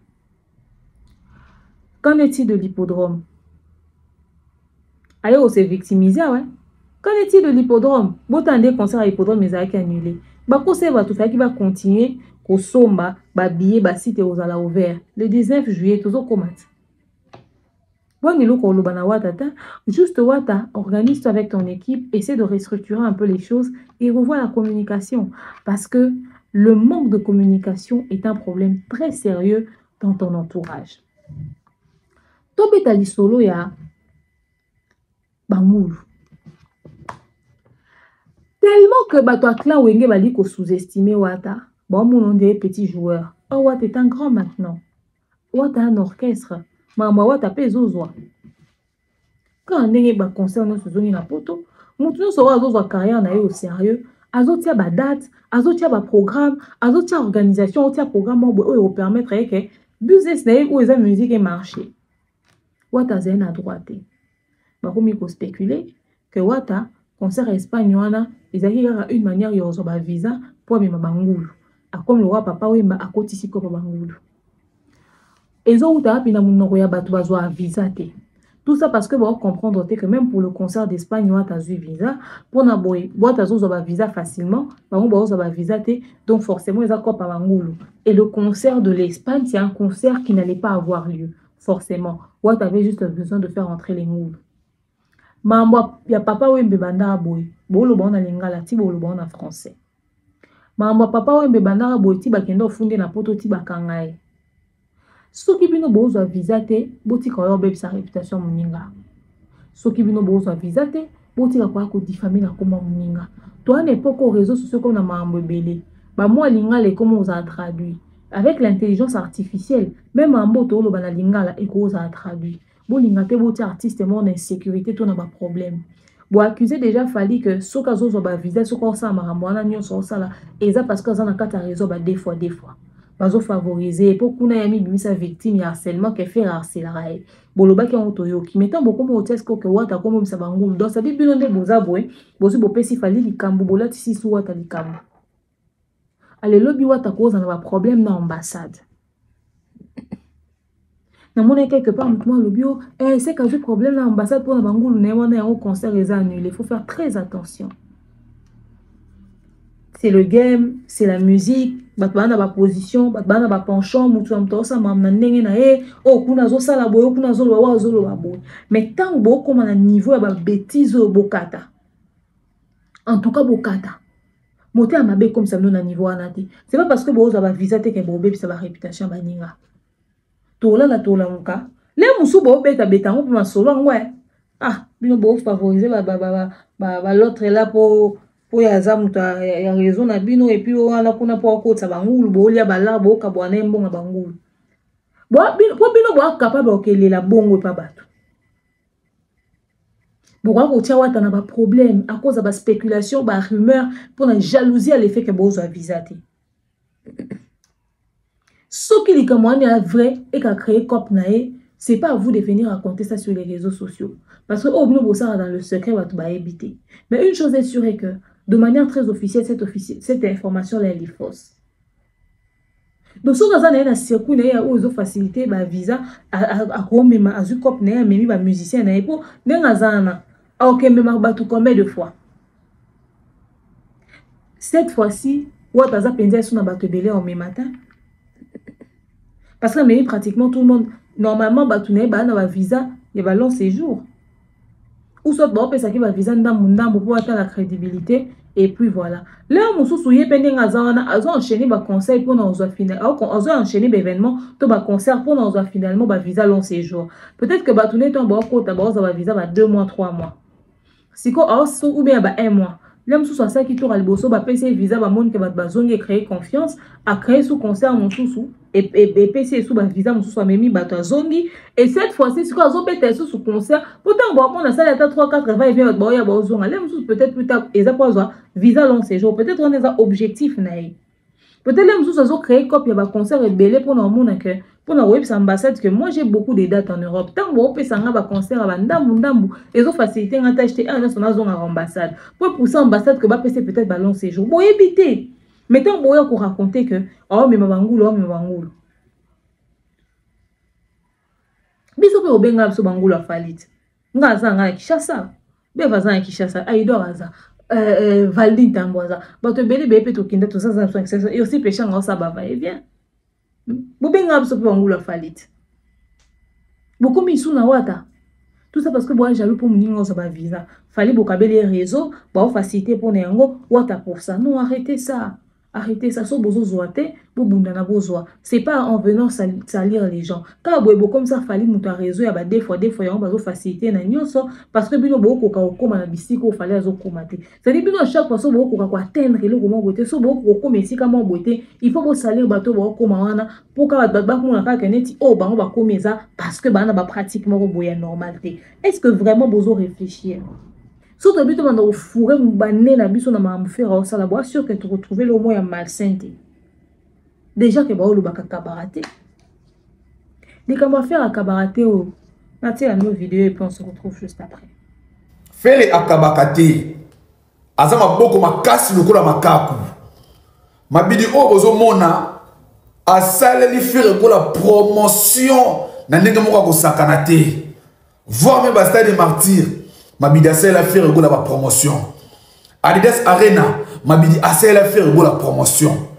Qu'en est-il de l'hippodrome? Ailleurs, on s'est victimisé, ouais. Qu'en est-il de l'hippodrome? Bon, t'as des concerts à l'hippodrome, mais ça a été annulé. Bah, conseil va tout faire qui va continuer, qu'au somba, bah, billet, bah, site aux ala ouvert. Le 19 juillet, toujours comment? Bon, juste Wata, organise avec ton équipe, essaie de restructurer un peu les choses et revois la communication. Parce que le manque de communication est un problème très sérieux dans ton entourage. Tobetali solo ya Bangoulou. Tellement que Bato Clan Wenge Bali ko sous-estimer Wata. Bon, mon des petits joueurs. Oh, Wata est un grand maintenant. Wata un orchestre. Maman Wata pezozoa. Quand on est ba concert no sozoni na poto, mutu so wa zo carrière na yo au sérieux. Azotia ba date, azotia ba programme, azotia organisation, azotia programme au permettre que business na ou esa musique et marché. Wata zen à droite. Ba komi ko spéculer que Wata concert espagnol ezaki kaka une manière yo zo ba visa pour bima Bangoulou. A comme le roi papa wemba akotisi ko Bangoulou. Ezo uta pina munoko ya batu bazwa visa te. Tout ça parce que vous comprendre que même pour le concert d'Espagne, tu as eu visa. Pour na boy, tu as visa facilement. Tu as visa, donc forcément, ils ont pas Bangoulou. Et le concert de l'Espagne, c'est un concert qui n'allait pas avoir lieu. Forcément. Tu avais juste besoin de faire entrer les moules. Mambo, il y a papa ou mbebanda boy. Bolo bon na lingala, ti bolo bon na français. Mambo papa ou mbebanda boy, ti bakendo funde na poto ti bakangai. Soki bino bozo visa te, boti ka yobe sa réputation moninga. Soki bino bozo visa te, boti ka kwa ko diffamer na koma moninga. To an époque aux réseaux sociaux comme na mambo belé. Ba moi lingala comment on a traduit. Avec l'intelligence artificielle, même mambo to lo bana lingala et ko a traduit. Bo lingate boti artiste mon insécurité to na ba problème. Bo accuser déjà fallu que soka zozo ba visa soka sa marambo na nyonso sala et ça parce que ça na kata réseau ba des fois. Bazo favoriser pour qu'on ait mis sa victime et harcèlement qu'elle fait harceler. Boloba qui ont toyo qui mettant beaucoup de tests que Wata comme ça Bangoulou. Donc ça dit bien de bozaboué, bozu bopesi fali likambu bola tisi su Wata likambu. Allez lobby Wata cause on a un problème dans l'ambassade. Na mona quelque part moi le bio c'est quand j'ai problème dans l'ambassade pour Bangoulou né on a un concert les annulé. Il faut faire très attention. C'est le game, c'est la musique, batbana ba position, batbana ba penchant, mutu amto sa mamna ndenge na oh kuna zo sala boyo kuna zo lo wa zo lo boy. Mais tant bo comme na niveau ba bêtise bokata. En tout cas bokata. Moté à mabe comme ça non na niveau anati. C'est pas parce que bo za ba visa te ke bo be ça ba réputation ba ninga. Tola la tola muka. Le musu bo beta beta on ma solo ngwe. Ah, bino bo favoriser ba l'autre là pour ya zamuta ya raison na bino et puis on a kuna pour ko tsa Bangoulou bo lia bala bo ka bwana mbonga Bangoulou bo bino bo capable okelela bongo pa bato bo ko tia Wata na ba problème à cause de ba spéculation ba rumeur pour la jalousie à l'effet que bozo a visité ce qui li kamwani a vrai et qu'a créé cop nae c'est pas à vous de venir raconter ça sur les réseaux sociaux parce que bino bo ça dans le secret va tout ba éviter mais une chose est sûre est que de manière très officielle, cette information-là, elle est fausse. Donc, si vous avez un circuit, vous avez facilité un visa, à musicien, combien de fois? Cette fois-ci, vous avez pensé sur un belé en même matin. Parce que pratiquement tout le monde, normalement, vous avez un visa, il y a un long séjour. Ou soit bon ça qui va viser pour atteindre la crédibilité et puis voilà là on se souvient pendant azana enchaîner ba conseil pour nous final enchaîner événement to ba concert pour nous finalement ba visa long séjour peut-être que ba tourner ton ba côté ba visa ba 2 mois 3 mois si ko ou bien ba 1 mois L'homme sous ça qui tourne à l'bosso, bah PC visa, bah monde qui va bazongi créer confiance, à créer sous concert mon sous et PC sous bah visa mon sous memi bah toi zongi. Et cette fois-ci, c'est quoi zopé sous concert. Pourtant bon on a ça il y a 3-4 va et vient bah ya bah zonga. L'homme sous peut-être plus tard et ça quoi visa long séjour. Peut-être on est un objectif naï. Peut-être l'homme sous ça créer copie bah concert et belé pour nos monde que pour la web ambassade que moi j'ai beaucoup de dates en Europe. Tant que vous ça va concert à ndambu et ont facilité à acheter un son zone à ambassade. Pour pousser ambassade que va passer peut-être ballon séjour. Bon éviter. Mais tant que vous raconter que oh mais mabangulu oh mais mabangulu. Biso pe obenga so bangulu a falit. Ngaza nga Kishasa. Be vaza Kishasa aido vaza. Valdin tamboza. Ba to bele be pe to kinda to ça et aussi péché nga ça ba va et bien. Bobenga absope bangula falit. Beaucoup misu na wata. Tout ça parce que moi jaloux pour moningo ça ba visa. Fallait bokabe les réseaux, ba faciliter pour nengo wata pour ça. Non, arrêtez ça. Arrêtez ça, so bozo zoate, bobundana bozoa. C'est pas en venant salir les gens. Quand bobo comme ça fallait muta réseau ya ba des fois on bazo faciliter na nyonso parce que bino boko ka okoma na bisiko fallait azo komate. Ça dit bino chaque fois so boko ka atteindre le comment boté so boko ko mesika mo boté, il faut bo salir bato bo koma wana pour ka ba ko na ka keneti oh ba on ba komeza parce que ba na ba pratiquement boya normalité. Est-ce que vraiment bozo réfléchir? Surtout que tu vas au fourré, tu vas faire ça là-bas, sûr que tu retrouves le moins malsain. Déjà que tu vas faire cabareté. Dès qu'on va faire cabareté, on va faire une vidéo et puis on se retrouve juste après. Faire à cabareté, azama boko makasi lokola makaku. Ma vidéo bozo mona a saleli faire pour la promotion na ndenge moko ko sakanate. Voir même basta des martyrs. Mabidi assez la faire la promotion. Adidas Arena, Mabidi assez la faire la promotion.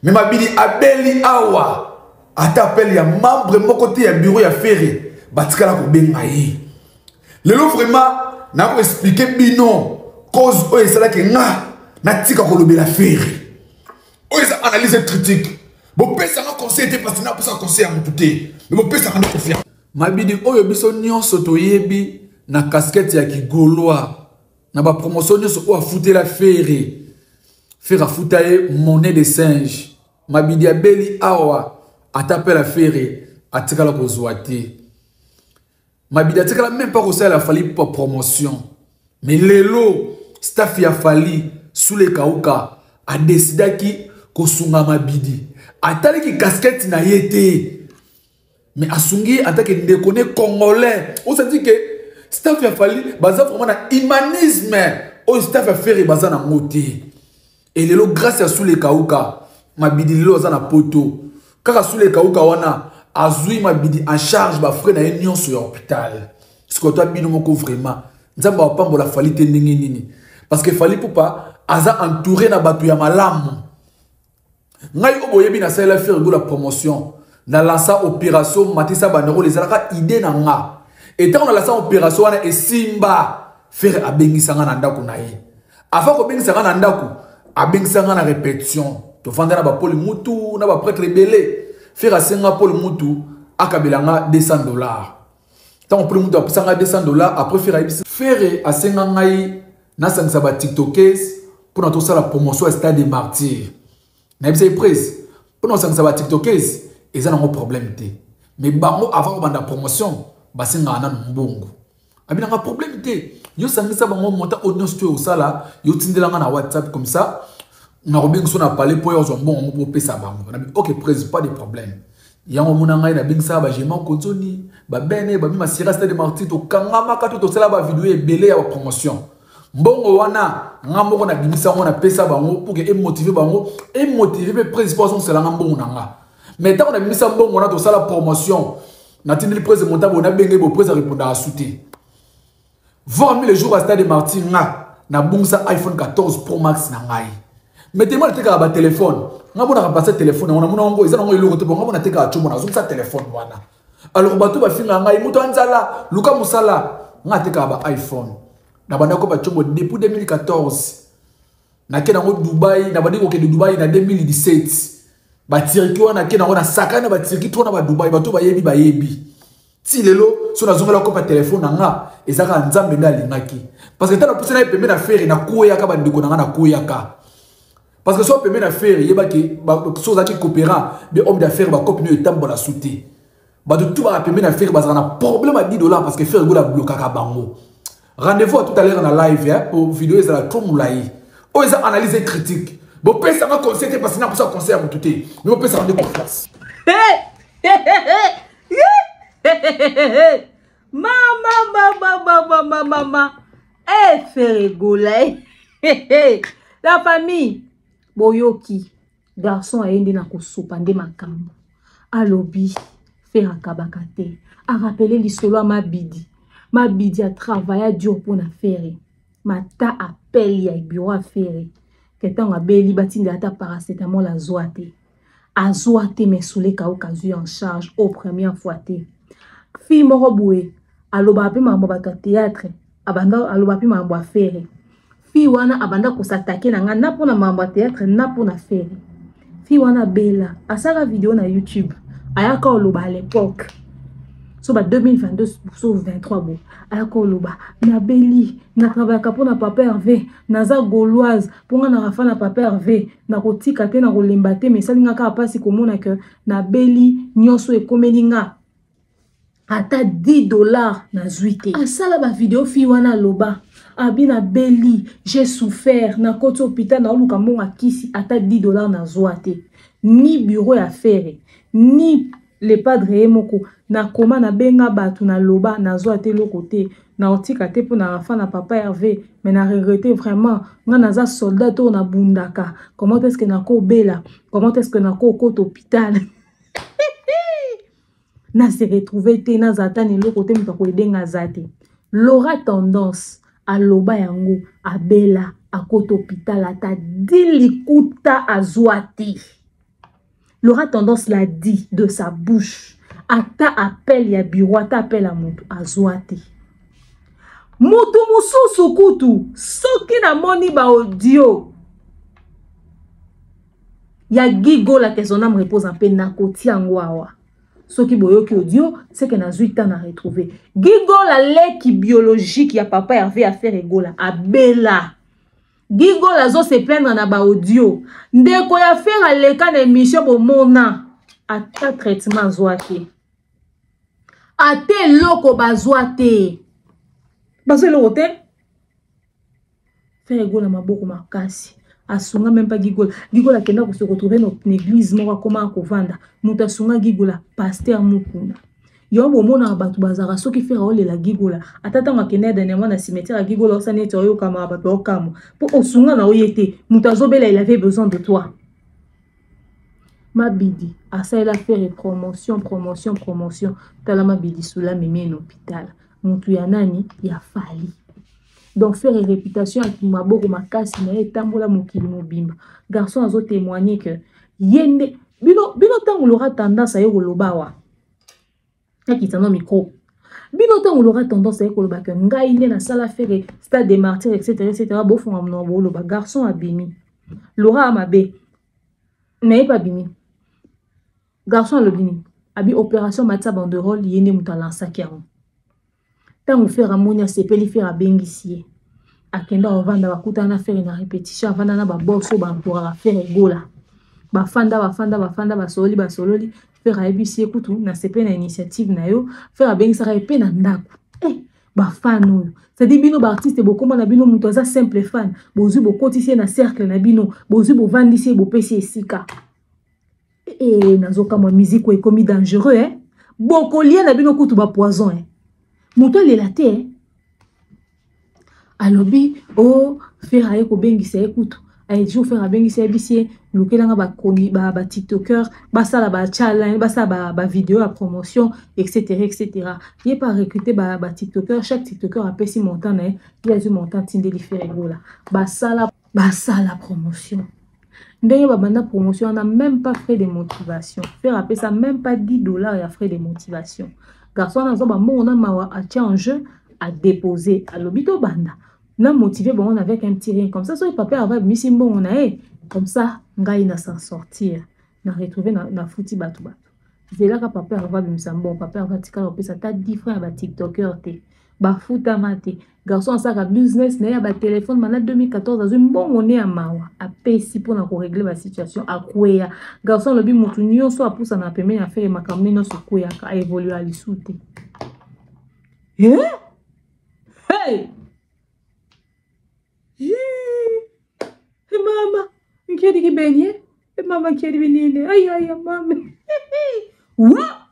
Mais Mabidi abeli awa, atapel ya membre mon côté ya bureau ya ferré, batikala ko bengayi. Lelo vraiment na ko expliquer bino cause o esala ke nga na tika ko lobela ferré. O esa analyse critique. Bo pesa nga conseil te parce na pour ça conseil à mututé. Mais bo pesa nga confiance. Mabidi oyo biso nyonso to yebi na casquette ya kigoloa na ba promotion nyonso o afuté la ferré faire afutaye monnaie de singe mabidi ya beli awa atape la ferré atikala ko zoate mabidi atikala même pas ko ça la fali pour promotion mais lelo staff ya fali sous les kauka a décidé ki ko sunga mabidi atali ki casquette na yete mais asungi atake ndekone congolais on se dit que staff a fallu baza vraiment na humanisme au staff a fait baza na ngoti et lelo grâce à sous les kauka mabidi lelo za na poto kaka sous les kauka wana azui mabidi en charge ba frère na union sur hôpital ce que toi bino moko vraiment nzamba pambola fali te ndenge nini parce que fali poupa aza entouré na batu ya malamu ngai oboyebi na sala faire la promotion na lança opération matisa banero les alaka idée na nga. Et quand on a lancé l'opération, on a simba faire à bengisanga na ndako na ye. Avant ko bengisanga na ndako, a bengisanga na répétition. To fanda na ba poli mutu, na ba prêtre belé. Faire à senga poli mutu, akabelanga $200. Tant on poli mutu a pisanga $200, après faire à senga ngai na sangisa ba tiktokers pour na to sala promotion à stade des martyrs. Na bisa prise. Pour na sangisa ba tiktokers, ils ont un problème té. Mais bango avant banda promotion basinga na mbongo abina nga problème te yo sangisa bango monta audience to osala yo tindelanga na WhatsApp comme ça na robing so na parler pour yo zo mbongo mo pesa bango na OK président pas de problème yango mona ngai na bingsa ba jema konzoni ba bene ba mi masira stade martyr to kangama ka to sala ba vidéo ebele ya promotion mbongo wana nga moko na bimisa ngo na pesa bango pour que motiver bango et motiver président so sala nga mbongo nanga mais tant on a bimisa mbongo na to sala promotion na tindeli président montabo na bengé bo président répondre à souté voir les jours à stade Martin na bungsa iPhone 14 Pro Max na ngai mettez-moi le teka ba téléphone nga bona passer téléphone on a mona ngo ezana ngo iloko te bonga bona teka chomona zumsa téléphone wana alors bato ba finga ngai muto anzala luka musala nga teka ba iPhone na banda ko ba chombo depuis 2014 na kena ngo Dubai na bandi ko ke Dubai na 2017 ba tiriki wana kena wana sakana ba tiriki tona ba Dubai bato ba yebi ti lelo so nazongela ko pa téléphone nga ezaka nzambe nda lingaki parce que tala pusana pembe na faire na koyaka bandiko na koyaka parce que so pembe na faire yeba ki so zaki coopérant de homme d'affaires ba copine etambola souté ba de tout ba pembe na faire ba na problème à $10 parce que faire gola bloquer bango. Rendez-vous tout à l'heure dans live hein, pour vidéo ça la trop moulaï o ils analyse critique bon peut ça va conseiller parce que na pour ça conseil à tout mais on peut ça rendre confiance. Mama. Eh, frère Gola. La famille. Boyoki. Garçon a indi na kosopande makambo. Alobi. Faire akabakate. A rappeler l'isolo à Mabidi. Mabidi a travaillé dur pour na faire. Mata appel ya bureau à faire. Ketan a beli batinde ata paracétamol a zoate. A zoate mais soule ka okazu en charge au première fois te. Fille moroboué, aloba pe mambo ba théâtre, abanda aloba pe mambo affaire. Fille wana abanda ko s'attaquer na ngana pona mambo théâtre na pona faire. Fille wana bela, asala vidéo na YouTube. Ayaka oloba à l'époque. So ba 2022 so 23 bo. Ayaka oloba na beli, na travailler ka pona papa Hervé, naza gauloise, ponga na rafa na papa Hervé, na kotika te na kolemba te mais salinga ka pasi komona que na beli nyonso e komelinga. Ata $10 na zuite. Asala ba vidéo fi wana loba. Abina beli, j'ai souffert na koto hôpital na oluka monga kisi ata $10 na zuate. Ni bureau ya faire, ni le padre moko na koma na benga batu na loba na zuate lo côté na otika te pour na rafa na papa Hervé mais na regretter vraiment nga naza soldat to na bundaka. Comment est-ce que na ko bela? Comment est-ce que na ko koto hôpital? Na se retrouver te na zatani lo côté mutako edenga zate. L'aura tendance à loba yango a bela a koto hôpital ata dilikuta azuati. L'aura tendance l'a dit de sa bouche. Ata appel ya bureau ata appel à mutu azuati. Mutu mususu kutu soki na moni ba audio. Ya gigo la que son âme repose en paix na koti angwawa. Ce qui boyoki audio, c'est que na 8 ans à retrouver. Gigo la leki biologique ya papa Hervé à faire egola a bela. Gigo la zo se plaindre na ba audio. Ndeko ya faire à l'école d'émission bo mona a ta traitement zoaki. A te loko bazoate. Bazo loko te. Faire egola maboko makasi. Asunga même pas Gigola. Gigola kenda ko se retrouver dans une église moko koma ko vanda. Muta sunga Gigola pasteur mukuna. Yo bo mona batu bazara soki fera ole la Gigola. Atata makenda dernièrement na cimetière Gigola osane to yo kama batu okamo. Pour osunga na oyete, muta zobela il avait besoin de toi. Mabidi, asa il a fait promotion. Tala Mabidi soula meme en hôpital. Mutu ya nani ya fali. Donc faire une réputation avec maboko makasi na etambola mokili mobimba. Garçon azo témoigner que yende bino tango l'aura tendance à yoloba wa. Akitano micro. Bino tango l'aura tendance à yoloba que ngai ne na sala faire stade des martyrs etc. Bo fon amno boloba garçon abimi. L'aura amabe. Mais pas bimi. Garçon le bimi. Abi opération matza banderole yende mutala sakiamo. Tant faire amonia c'est peli faire à bengisie akenda ovanda bakuta na faire une répétition avanda na ba boxo ba mpora faire egola ba fanda basololi faire à ebisie kutu na sepe na initiative na yo faire à bengisa epé na ndako ba fan oyo c'est dit bino ba artiste boko na bino muto za simple fan bozu bokotisi na cercle na bino bozu bo vandisi bo pesi esika nazoka mo musique ko ekomi dangereux boko lien na bino kutu ba poison Mouton les laté alobi faire aye ko bengisa écoute ay jou faire bengisa bisie lokelanga ba koni ba tiktoker ba sala ba challenge ba sa ba vidéo à promotion etc. Il pas recruter ba tiktoker chaque tiktoker a payé montant na il a du montant tindeli faire gola ba sala promotion ndenge ba banda promotion on a même pas frais de motivation faire appeler ça même pas $10 à frais de motivation. Garçon na zoba mo na mawa a tient en jeu à déposer à l'obito banda na motivé bon avec un petit rien comme ça so papa avait mis si bon on a comme ça ngai na s'en sortir na retrouver na fouti batu zelaka papa va bimisa bon papa va tika lo pesa ta différent ba tiktoker te ba futa mate garçon asaka business na ya ba téléphone mana 2014 azui mbongo ne ya mawa apesi pona ko régler ba situation akweya garçon lobi mutu nyonso apusa na pembe na faire makamne no sokuya ka évoluer à lisute hey mama nkedi ki benye mama nkedi binine ay mama wa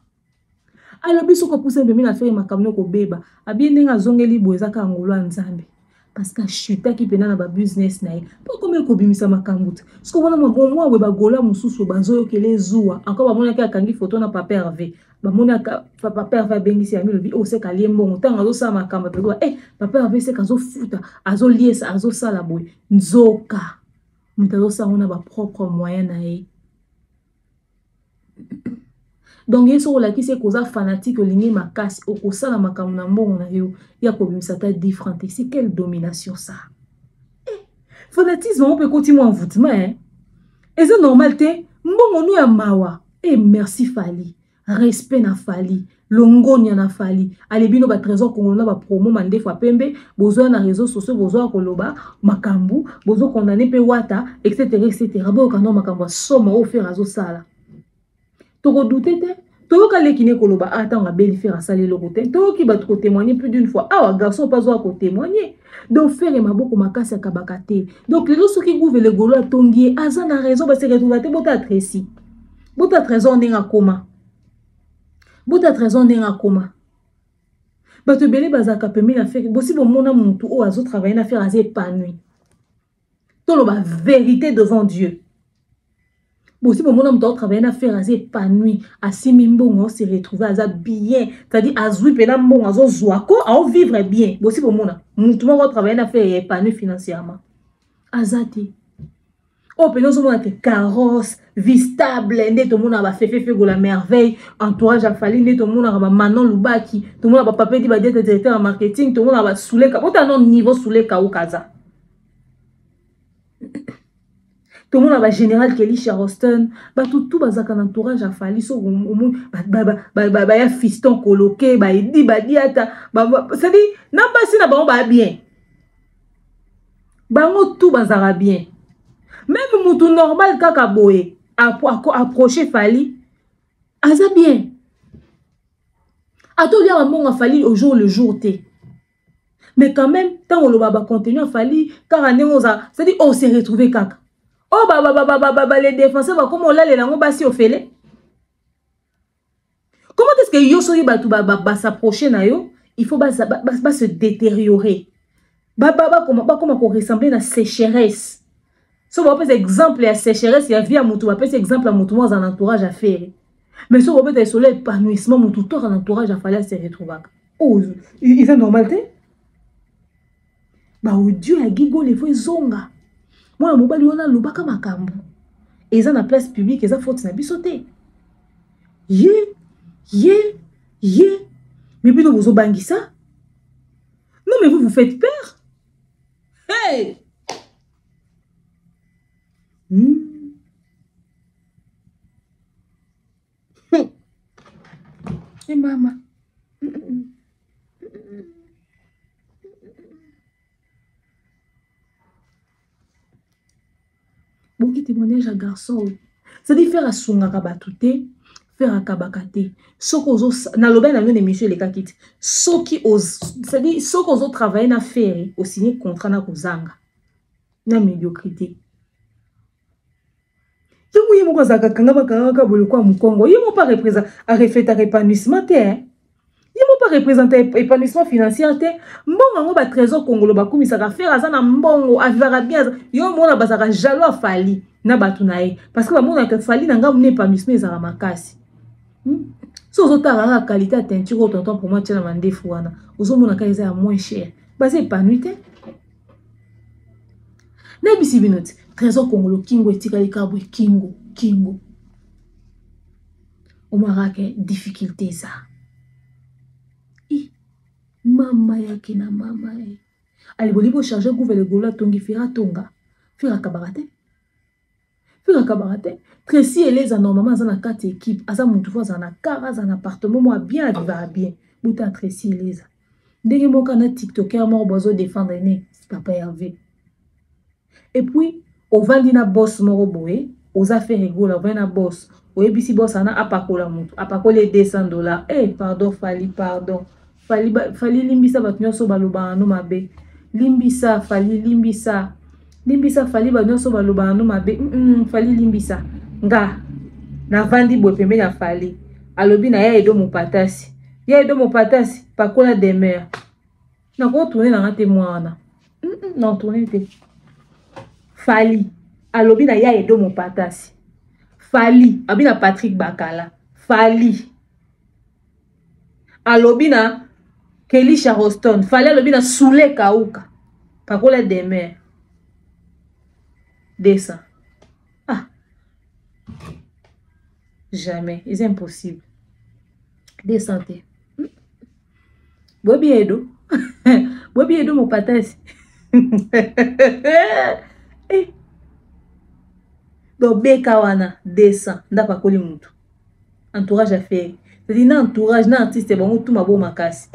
alobi soko pousse mbemi na faire makamno ko beba abi ndenga zongeli boza ka ngolo nzambe parce que chuta ki pena na ba business na ye po comme ko bimisa makambuta soko wana mwa we ba gola mususu bazoyo kele zuwa encore ba mona ka kangi photo na papa Hervé ba mona ka papa Hervé bengisi ya milobi o se ka liembongo tanga zo sa makamba pe papa Hervé se ka zo futa azo liesa azo sala boy nzoka mutazo sa ona ba propre moyen na ye. Donc yeso ko la ki se koza fanatique lingi makasi okosala makambo na mbongo na yo ya ko bimisa ta différente c'est quelle domination ça fanatisme on peut continuer envoûtement et c'est normal te mbongo no ya mawa merci fali respect na fali longonia na fali alebino ba trésor congolais ba promo mande fois pembe bozo na réseaux sociaux bozo koloba makambu bozo condamner pe wata etc bo kana makambo soma o faire azo sala toko douter te toka lekine koloba atanga beli faire sala le côté toki ba ko témoigner plus d'une fois ah garçon pas zo ko témoigner donc faire maboko makasi akabakate donc les loso qui gouve le golo atongi azana raison ba se retrouver te bota trésor ndenga koma bota trésor ndenga koma bato belé bazaka pembe na faire bosi bon mona mutu o azo travailler na faire azé épanoui tolo ba vérité devant Dieu. Bon, si mon homme doit travailler à faire assez épanoui, assez mimbongo, se retrouver à bien, c'est-à-dire à zouer pena bon, à zouako, à vivre bien. Bon, si mon homme doit travailler à faire épanoui financièrement. Azati. Oh, pena zo mona te carrosse, vie stable, ndé tout le monde a fait la merveille, entourage à fali, ndé tout le monde a Manon Lubaki, tout le monde a papé dit ba directeur en marketing, tout le monde a soulé ka, autant non niveau soulé ka ou kaza. Tout le monde a général Kelly Charleston, tout bazaka entourage a fallu so ya fiston coloqué, di ata, ça dit n'a pas si na ba bien. Bango tout bazara bien. Même mutu normal kaka boye approcher fali aza bien. Ato lia monga fali au jour le jour té. Mais quand même tant on le baba continue fali car anémoza, ça dit on s'est retrouvé kaka. Oh les défenseurs va comment là les langues basi au fele. Comment est-ce que yo sori ba s'approcher na yo, il faut se détériorer. Comment qu'on ressembler na sécheresse. So on peut exemple à sécheresse, il y a vie à mutu, on peut exemple à mutu dans un entourage à faire. Mais so on peut être soleil épanouissement mutu tout un entourage à faire se retrouver. Oh, ils ont normalité. Ba Dieu a gigo les fois zonga. Moi, je suis en train de makambu. Et ils ont la place publique, ils ont faute na bisoté. Mais puis nous vous bangi ça. Non, mais vous faites peur. Hey! Et maman. Beaucoup témoignage à garçon. C'est-à-dire faire à songa kabatouté, faire à kabakate. Soko na loba na une émission les kakit. Soki os, c'est-à-dire soko zo travailler na faire au signer contrat na kozanga. Na médiocrité. Yemo yemo kwa zaka kanga bakanga bolo kwa mukongo. Yemo pas représenter à refléter épanouissement te. Yemo pas représenter épanouissement financier te. Mbongo ngo ba trésor congolo ba kumisa ka faire azana mbongo avara bien. Yo mona bazaka jalo afali na batunaye parce que ba mona ka fali na nga mune épanouissement ezala makasi. So zo tara qualité teinture au tonton pour moi tena mandefu wana. Ozo mona ka eza moins cher. Basé épanouité. Na bisi binoti trésor congolo kingo etikali kabwe kingo. O marake difficulté ça. Mama yake na mama yake. Ali bolibo charger gouvernement gola tongi fera tonga. Fera kabarate. Fera Kabarate. Tracy Eleza normalement dans la 4 équipes. Asa Moutoufa dans la car, dans un appartement, moi bien, elle va bien. Bouta Tracy Eleza. Dès que mon canal TikToker mort besoin défendre c'est Papa Hervé. Et puis, au Vandina boss moroboé, aux affaires égales, au Vandina boss, au ABC boss, on a apakola moutou, apakola $200. Eh, pardon, pardon. Fali limbisa batnyoso baloba no mabe. Limbisa, fali limbisa. Limbisa fali batnyoso baloba no mabe. Fali limbisa. Nga, na vandi boe pembe na fali. Alobi na ya edo mupatasi. Ya edo mupatasi, pakola demeure. Na ko tourner na ngate mwana. Non, tourner te. Fali. Alobi na ya edo mupatasi. Fali. Abina Patrick Bakala. Fali. Alobi na Kelly Charleston. Fali alobi na Soule Kauka. Pakola demeure. Descend. Ah. Jamais. C'est impossible. Descendez. Bobi Edo. Bobi Edo mon patasi. Donc Beka wana descend. Nda pa koli mutu. Entourage à faire. C'est-à-dire na entourage na artiste bon tout ma bo makasi.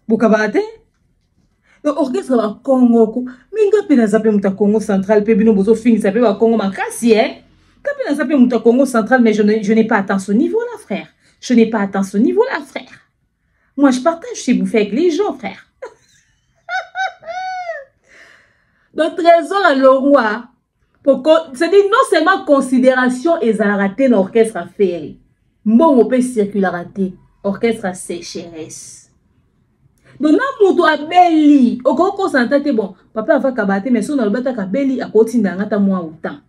Bukabate le orchestre va Congo ko minga pena zape muta Congo central pe bino bozo fingi zape va Congo makasi kapena zape muta Congo central mais je n'ai pas atteint ce niveau là frère, je n'ai pas atteint ce niveau là frère, moi je partage chez bouffer avec les gens frère. Le trésor à le roi c'est-à-dire non seulement considération et raté l'orchestre à faire bon on peut circularité orchestre à sécheresse. Donc, na mutu abeli, oko concentré te bon. Papa va kabate, mais son albata kabeli a koti ndangata mwa autant.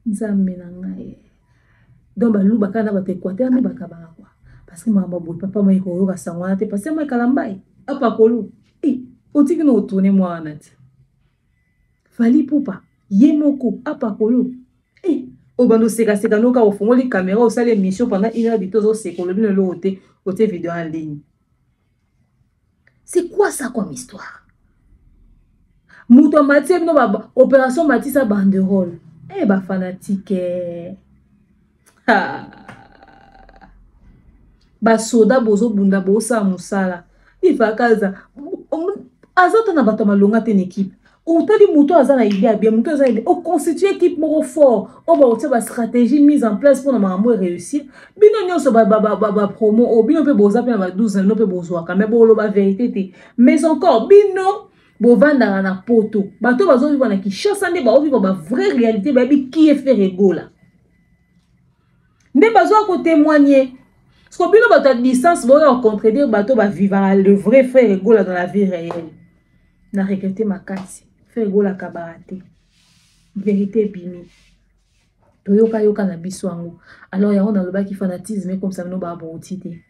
Nzambe na ngai. Donc ba luba kana ba te kwate me ba kabala kwa. Parce que mama boy papa mai ko yoga sangwana te parce que mai kalambai. Apa kolu. Otiki no tourner moi anati. Fali pupa, yemoko apa kolu. Obando seka no ka ofongoli caméra au sale émission pendant 1 heure bitozo sekolo bino lo côté vidéo en ligne. C'est quoi ça comme histoire? Mouto Mathieu no baba opération Matissa banderole. Ba fanatique. Ba soda bozo bunda bosa musala. Ifa kaza. Azata na bato malonga te équipe. Ou tali mouto azana idée bien mouto azana idée. O constituer équipe moko fort. On va obtenir ba stratégie mise en place pour na maman réussir. Bino nyonso ba promo o bino pe boza pe na 12 no pe bozo ka mais bo lo ba vérité te. Mais encore bino bo vanda na poto. Bato bazo vivre na ki chassande ba vivre ba vraie réalité ba bi qui est fait rigola. Ne bazo ko témoigner. Parce que bino bato à distance bo ya contredire bato ba vivre le vrai fait rigola dans la vie réelle. Na regretter ma kasi. Gola kabarate vérité bimi toyoka yoka na biswango alors ya on a le baki fanatisme comme ça no ba boutité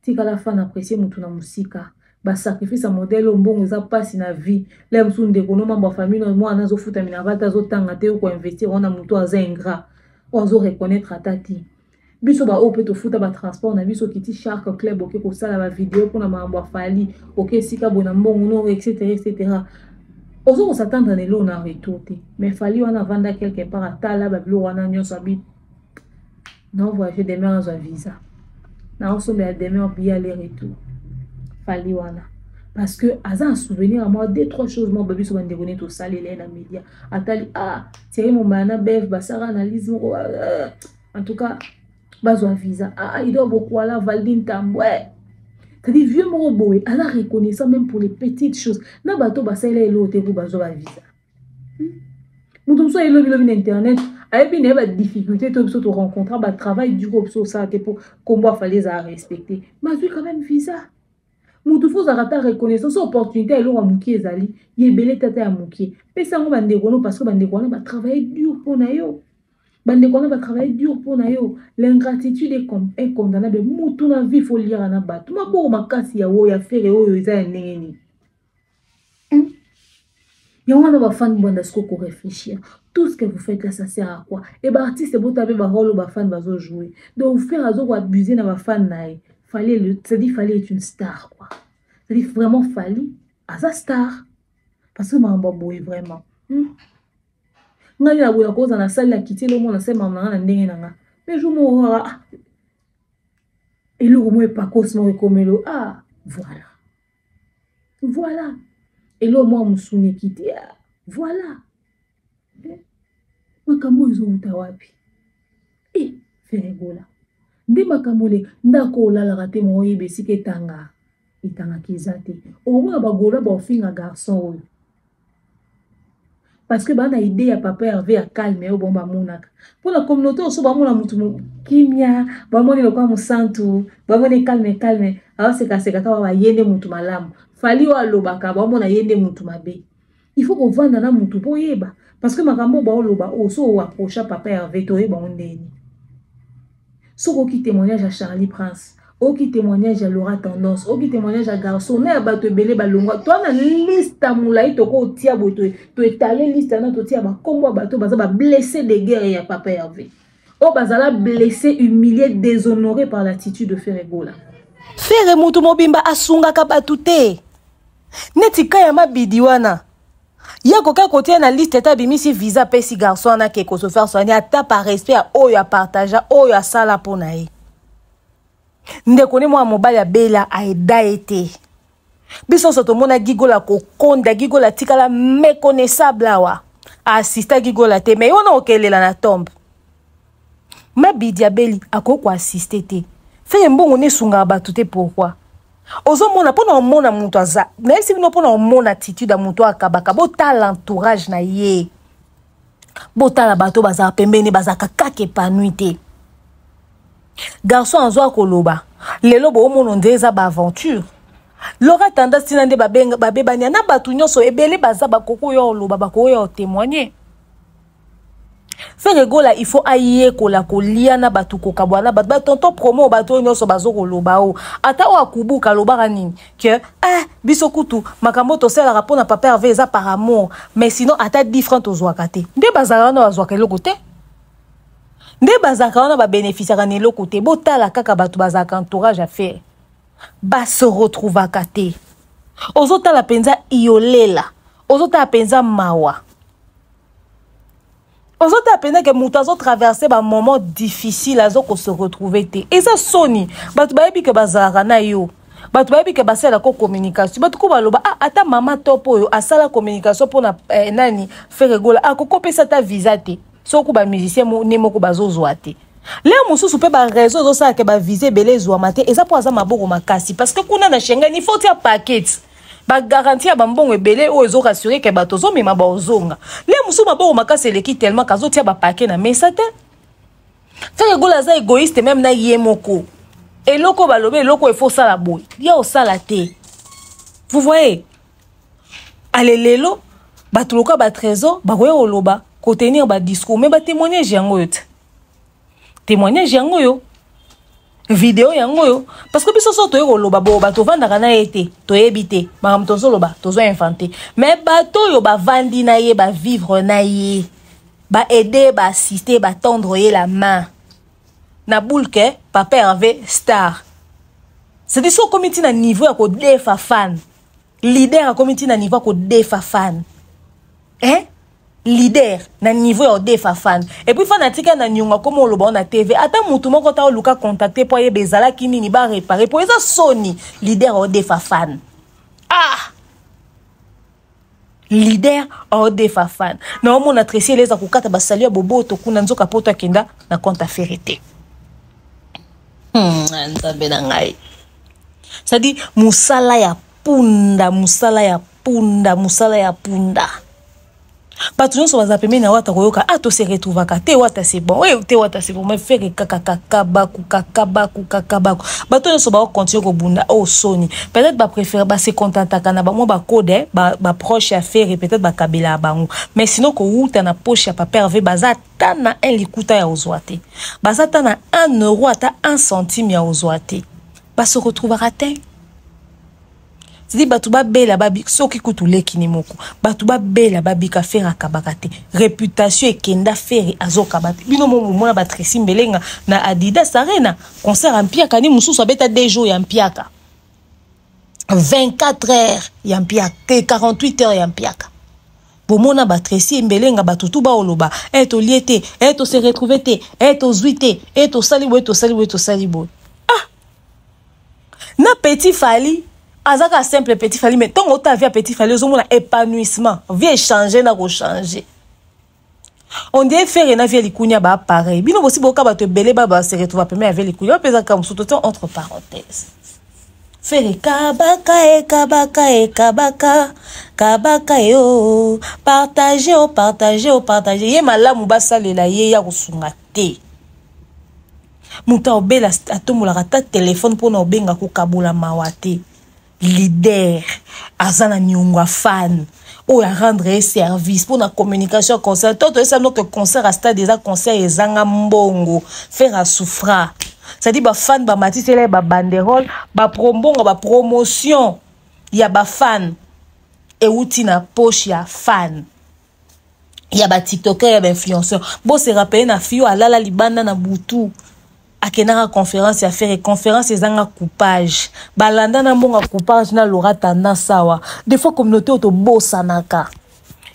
tika la fan apprécier mutu na musika ba sacrifice a modèle mbongo za passe na vie la msunde ko no mamba famille no moi nazo futa minavata zo tanga te ko investir on a mutu aza ingrat ozo reconnaître atati biso ba o peto futa ba transport na biso kiti Shark Club ok ko sala ba vidéo pour na mamba fali ok sika bona mbongo no etc. Ozo s'attendre à l'eau na retour mais fallait on a vendre quelque part à tala ba blo wana nyo sabi non voyager demain en visa na on sommet demain bien aller retour fallait wana parce que azan souvenir à moi 2-3 choses moi babi so bande connait tout ça les na média atali c'est mon mana bef basara analyse en tout cas bazo visa il doit beaucoup la Valdine Tamboué. C'est-à-dire, vieux moroboé, à la reconnaissance même pour les petites choses. Na bato basela elo te ko bazo ba visa. Nous sommes sur internet, avec une difficulté de rencontrer ba travail du groupe sur ça pour comment fallait à respecter. Mais oui quand même visa. Nous faut arrêter reconnaissance opportunité elo wa muki ezali, yebele tata ya muki. Pesa ngo bande kono parce que bande kono ba travailler dur pour na yo. Bande kono ba travailler dur pour na yo. L'ingratitude est condamnable. Mutu na vie faut lire na ba. Tuma bo makasi ya wo ya faire oyo eza nengeni. Il y a un fan bon est-ce qu'on réfléchir. Tout ce que vous faites là, ça sert à quoi? Et bah artiste c'est beau taper ba rôle ba fan va jouer. Donc vous faire azo abuser na ba fan naï. Fallait le, ça dit fallait être une star quoi. Ça dit vraiment fallait à sa star. Parce que mamba boy vraiment. Ngali la boya cause na salle la quitter le monde na sema na ndenge nanga. Mais je m'aura et le moins pas cosmo comme le ah voilà. Voilà. Et là, moi, je me suis quitté. Voilà. Makambo izo utawapi. Feregola. Nde makambo le ndako la rate mo yebe sike tanga. Itanga kizate. Au moins bagola ba ofinga garçon. Parce que bana idée ya papa Hervé à calme au bomba monaka. Pour la communauté aussi ba mona mutu kimia, ba mona le kwa musantu, ba mona calme. Alors c'est ka ba yende mutu malamu. Fali wa lobaka ba mona yende mutu mabe. Il faut qu'on vende na mutu po yeba parce que makambo ba loba o so o approcha papa Hervé to yeba ondeni. So qui témoignage à Charlie Prince. O qui témoignage à Laura Tendance, o qui témoignage à Garçon, na ba to belé ba longa. Toi na liste moulai to ko tia boto, to étaler liste na to tia ba kombo ba to ba blessé de guerre ya papa Hervé. O bazala blessé, humilié, déshonoré par l'attitude de Feregola. Fere mutu mobimba asunga ka batute. Netika ya mabidi wana. Ya koka kote na liste ta bimisi visa pesi garçon na ke ko se faire soigner ata par respect a oyo a partager oyo a sala pona ye. Ndekone mwa mobali ya bela aida ete. Biso soto mona gigola ko konda gigola tikala méconnaissable awa. Assista gigola te mais ona okelela na tombe. Mabidi ya beli akoko assister te. Feye mbongo ne sunga batute pourquoi? Ozo mona pona mona mutu aza. Même si no pona mona attitude a mutu akabaka bota l'entourage na ye. Bota la bato baza pembeni baza kakake panuité. Garçon en zoa koloba. Lelo bo omono ndeza ba aventure. Lora tanda sinande babenga babebanya na batu nyonso ebele baza bakoko yo loba bakoko yo témoigner. Feregola il faut aïe kola kolia na batu kokabwana bat tonton promo bato nyonso bazo koloba o. Ata o akubuka loba nini que biso kutu makambo to sela rapona papa Hervé eza par amour mais sinon ata différent ozwaka te. Nde bazala na bazwaka eloko te. Nde bazaka wana ba bénéficiera na eloko te. Botala kaka batu bazaka entourage à faire. Ba se retrouva kate. Ozota la penza iolela. Ozota la penza mawa. Ozota la penza que mutazo traverser ba moment difficile azo ko se retrouver te. Et ça soni. Batu ba yebi ke bazaka na yo. Batu ba yebi ke basela ko communication. Batu ko baloba ata mama topo yo asala communication pona nani Feregola akoko pesa ta visa te. Soko ba musicien ne moko bazozwa te. Le mususu pe ba réseau zo sa ke ba viser belé zwa mate eza po aza maboko makasi parce que kuna na Schengen il faut tia paquet ba garantie ba mbongo ebele o ezo rassurer ke bato zo mema ba ozonga. Le mususu maboko makasi eleki tellement kazo tia ba paquet na mesa te. Feregola za égoïste même na yemoko. Eloko ba lobe eloko il faut ça la boy. Ya o sala te. Vous voyez? Allez lelo bato loka ba trésor ba koye oloba ko tenir ba discours mais ba témoignage yango yo. Témoignage yango yo. Vidéo yango yo parce que biso so to yo loba bo ba to vanda kana ete to ebité ba mtozo loba tozo inventé mais bato yo ba vandi na ye ba vivre na ye ba aider ba assister ba tendre ye la main na boulke papa Hervé star. C'est des so comité na niveau ya ko defa fan. Leader a comité na niveau ko defa fan. Leader na niveau ya defa fan. Et puis fanatique na nyunga comme on le bon na TV. Ata mutu moko ta luka contacter pour ye bezala kini ni ba réparer pour eza Sony leader o defa fan. Leader o defa fan. Na omo na tresi les akukata ba salut bobo to kuna nzoka poto akenda na compte affairité. Ntabe na ngai. Ça dit musala ya punda, musala ya punda, musala ya punda. Batu nyonso bazapeme na wata koyoka to se retrouva ka te wata c'est bon te wata c'est bon mais faire kakabaku batu nyonso ba continuer ko bunda Sony peut-être ba préférer ba se contenter kana ba mo ba code ba proche à faire et peut-être ba kabela bango mais sinon ko uta na poche ya papa Hervé bazata na un likuta ya ozwate bazata na 1 euro ata 1 centime ya ozwate ba se retrouvera te c'est dit batuba bela babi soki kutule kinimoko batuba bela babi ka faire akabakate réputation ekenda faire azokabate bino mona batresi mbelenga na Adidas Arena concert en Mpiaka ni mususu abeta 2 jours ya Mpiaka 24 heures ya Mpiaka 48 heures ya Mpiaka bomona batresi mbelenga batutu ba oloba eto liete eto se retrouver te eto zuite eto salibo ah na Petit Fally azaka simple Petit Fally mais tant autant via Petit Fally ozomona épanouissement vie changer na ko changer on dit faire na vie likunya ba pareil bino bosi boka ba te belé ba se retrouver premier avec likunya pesa comme sous entre parenthèses faire kabaka yo partager ye malamu basalela ye ya kusunga te muta obela atomola rata téléphone pour na obenga ko kabula mawate leader azana nyongwa fan ou à rendre service pour la communication concert tout ça notre concert à stade déjà concert ezanga mbongo faire à souffra ça dit ba fan ba matisele ba banderole ba prombongo ba promotion ya ba fan et outi na poche ya fan ya ba tiktoker ya ba influenceur bo se rappeler na fio alala libanda na butu akenaka conférence ya faire conférence ezanga coupage balanda na mbonga coupage na lora tendance sawa des fois communauté auto bosanaka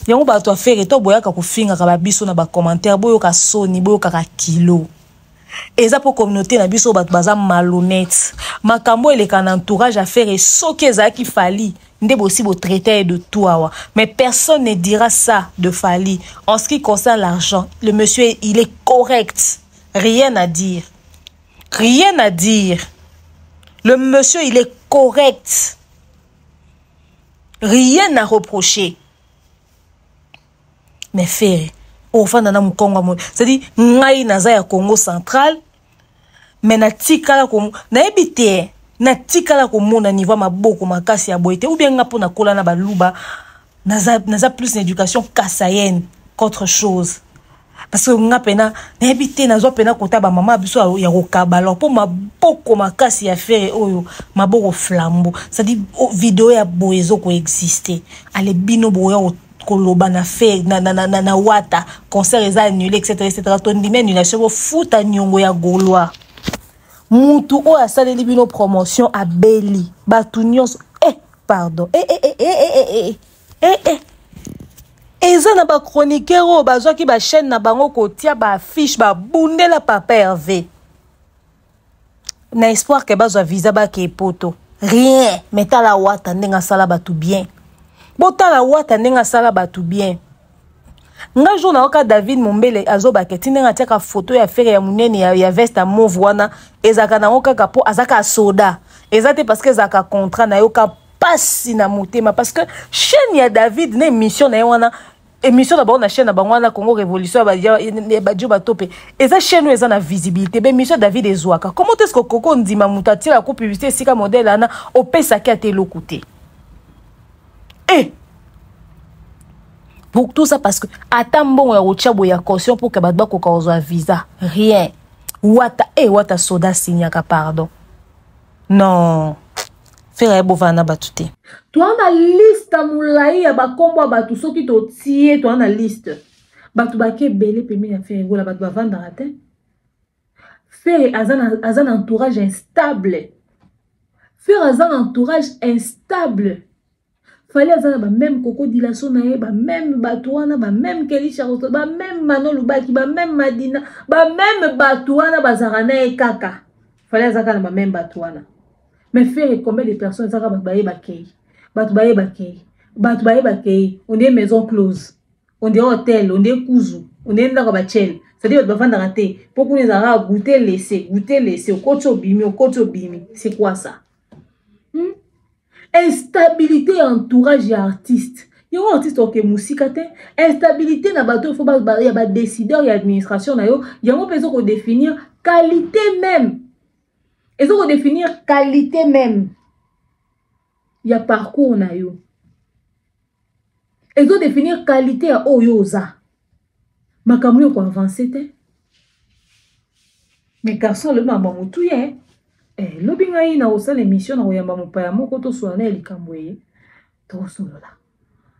yango ba to faire to boyaka kufinga ka biso na ba commentaire boyo ka soni boyo ka kilo eza po communauté na biso ba baza malhonnête makambo eleka na entourage à faire soki ezaki Fally nde bosi bo traiter de tout awa mais personne ne dira ça de Fally en ce qui concerne l'argent le monsieur il est correct rien à dire. Rien à dire. Le monsieur, il est correct. Rien à reprocher. Mais faire, au fond, dans le Congo, c'est-à-dire, ngai naza ya Congo central, mais na tikala ko na ebite, na tikala ko mona niveau maboko makasi ya boité ou bien ngapo na kola na baluba, naza plus d'éducation kassaïenne qu'autre chose. Parce que nga pena na ebite na zo pena kota ba mama biso ya kokaba alors pour maboko makasi ya faire oyo maboko flambeau ça dit vidéo ya boezo ko exister ale bino boyo koloba na faire na wata concert eza annulé etc to ndime annulation bo futa nyongo ya Gaulois mutu o asaleli bino promotion a beli batu nyonso pardon eza na ba chroniqueur o bazwaki ba chaîne na bango kotia ba affiche ba bundela papa Hervé na espoir que bazwa visa ba ke poto rien mais tala wata ndenga sala batu bien botala wata ndenga sala batu bien nga jour oka David Mombele azoba ke tinenga tiaka photo ya faire ya munene ya veste à mauve wana ezaka na oka kapo azaka soda ezate parce que ezaka contrat na yoka pasi na motema parce que chaîne ya David na émission na wana émission d'abord na chaîne na bangwana Congo Révolution ba jo ba topé eza chaîne eza na visibilité be émission David ezwaka comment est-ce que koko ndima mutati la ko publicité sika modèle ana opesa ki atelo côté pour tout ça parce que atambon ya ochabo ya caution pour que badba ko kozwa visa rien wata soda signaka pardon non faire bovana batute toi na liste moulai ya bakombo batu soki to tie toi na liste batu bake belé pemi na faire gola batu bavanda raté faire azan entourage instable faire azan entourage instable fallait azana ba même Coco Dilasso na ye ba même batu wana ba même Kelly Charoto ba même Mano Lubaki ba même Madina ba même batu wana bazarana e kaka fallait azaka na ba même batu wana mais faire combien de personnes ça va baye bakei batu baye bakei on est maison close on est hôtel on est kuzu on est ndaka bachel ça dit ba vendre raté pour qu'on les a goûter laisser au kocho bimi c'est quoi ça instabilité entourage et artiste yo artiste ok musique te instabilité na bateau faut ba ya ba décideur et administration na yo yango peso ko définir qualité même et ça ko définir qualité même ya parcours na yo et ça définir qualité ya oyoza makamyo ko avancer te mais garçon le maman mutuye lobi ngai na osala émission na koyamba mopaya moko tosola na likambo ye tosolola.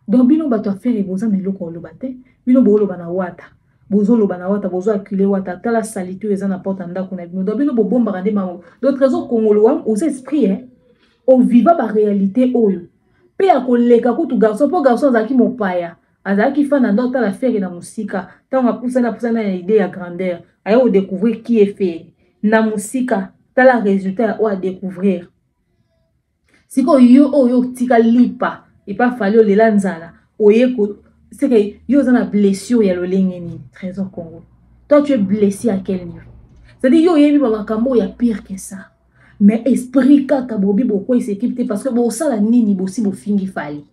Donc bino bato affaire boza na eloko oloba te, bino boloba na wata. Bozoloba na wata, bozo acculé wata, tala salito eza na porte ndako na bino. Donc bino bobombaka nde mamo. Donc trésor congolais aux esprits hein. On viva ba réalité oyo. Pe ya koleka kutu garçon po garçon azaki mopaya. Azaki fana ndo tala faire na musika. Tanga poussa na idée ya grandeur. Ayo découvrir qui est fait. Na musika tala résultat ou à découvrir. Siko yo oyo tika lipa et pas fallu le lanzala. Oye ko c'est que yo zana blessure ya lolenge ni trésor Congo. Toi tu es blessé à quel niveau? C'est-à-dire yo yebi ba kambo ya pire que ça. Mais esprit kaka bobi boko s'équipe parce que bo sala nini bo si bo fingi fali.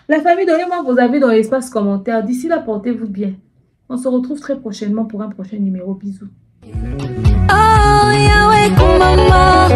La famille, donnez-moi vos avis dans l'espace commentaire. D'ici là, portez-vous bien. On se retrouve très prochainement pour un prochain numéro. Bisous. Oh, Yahweh, mama.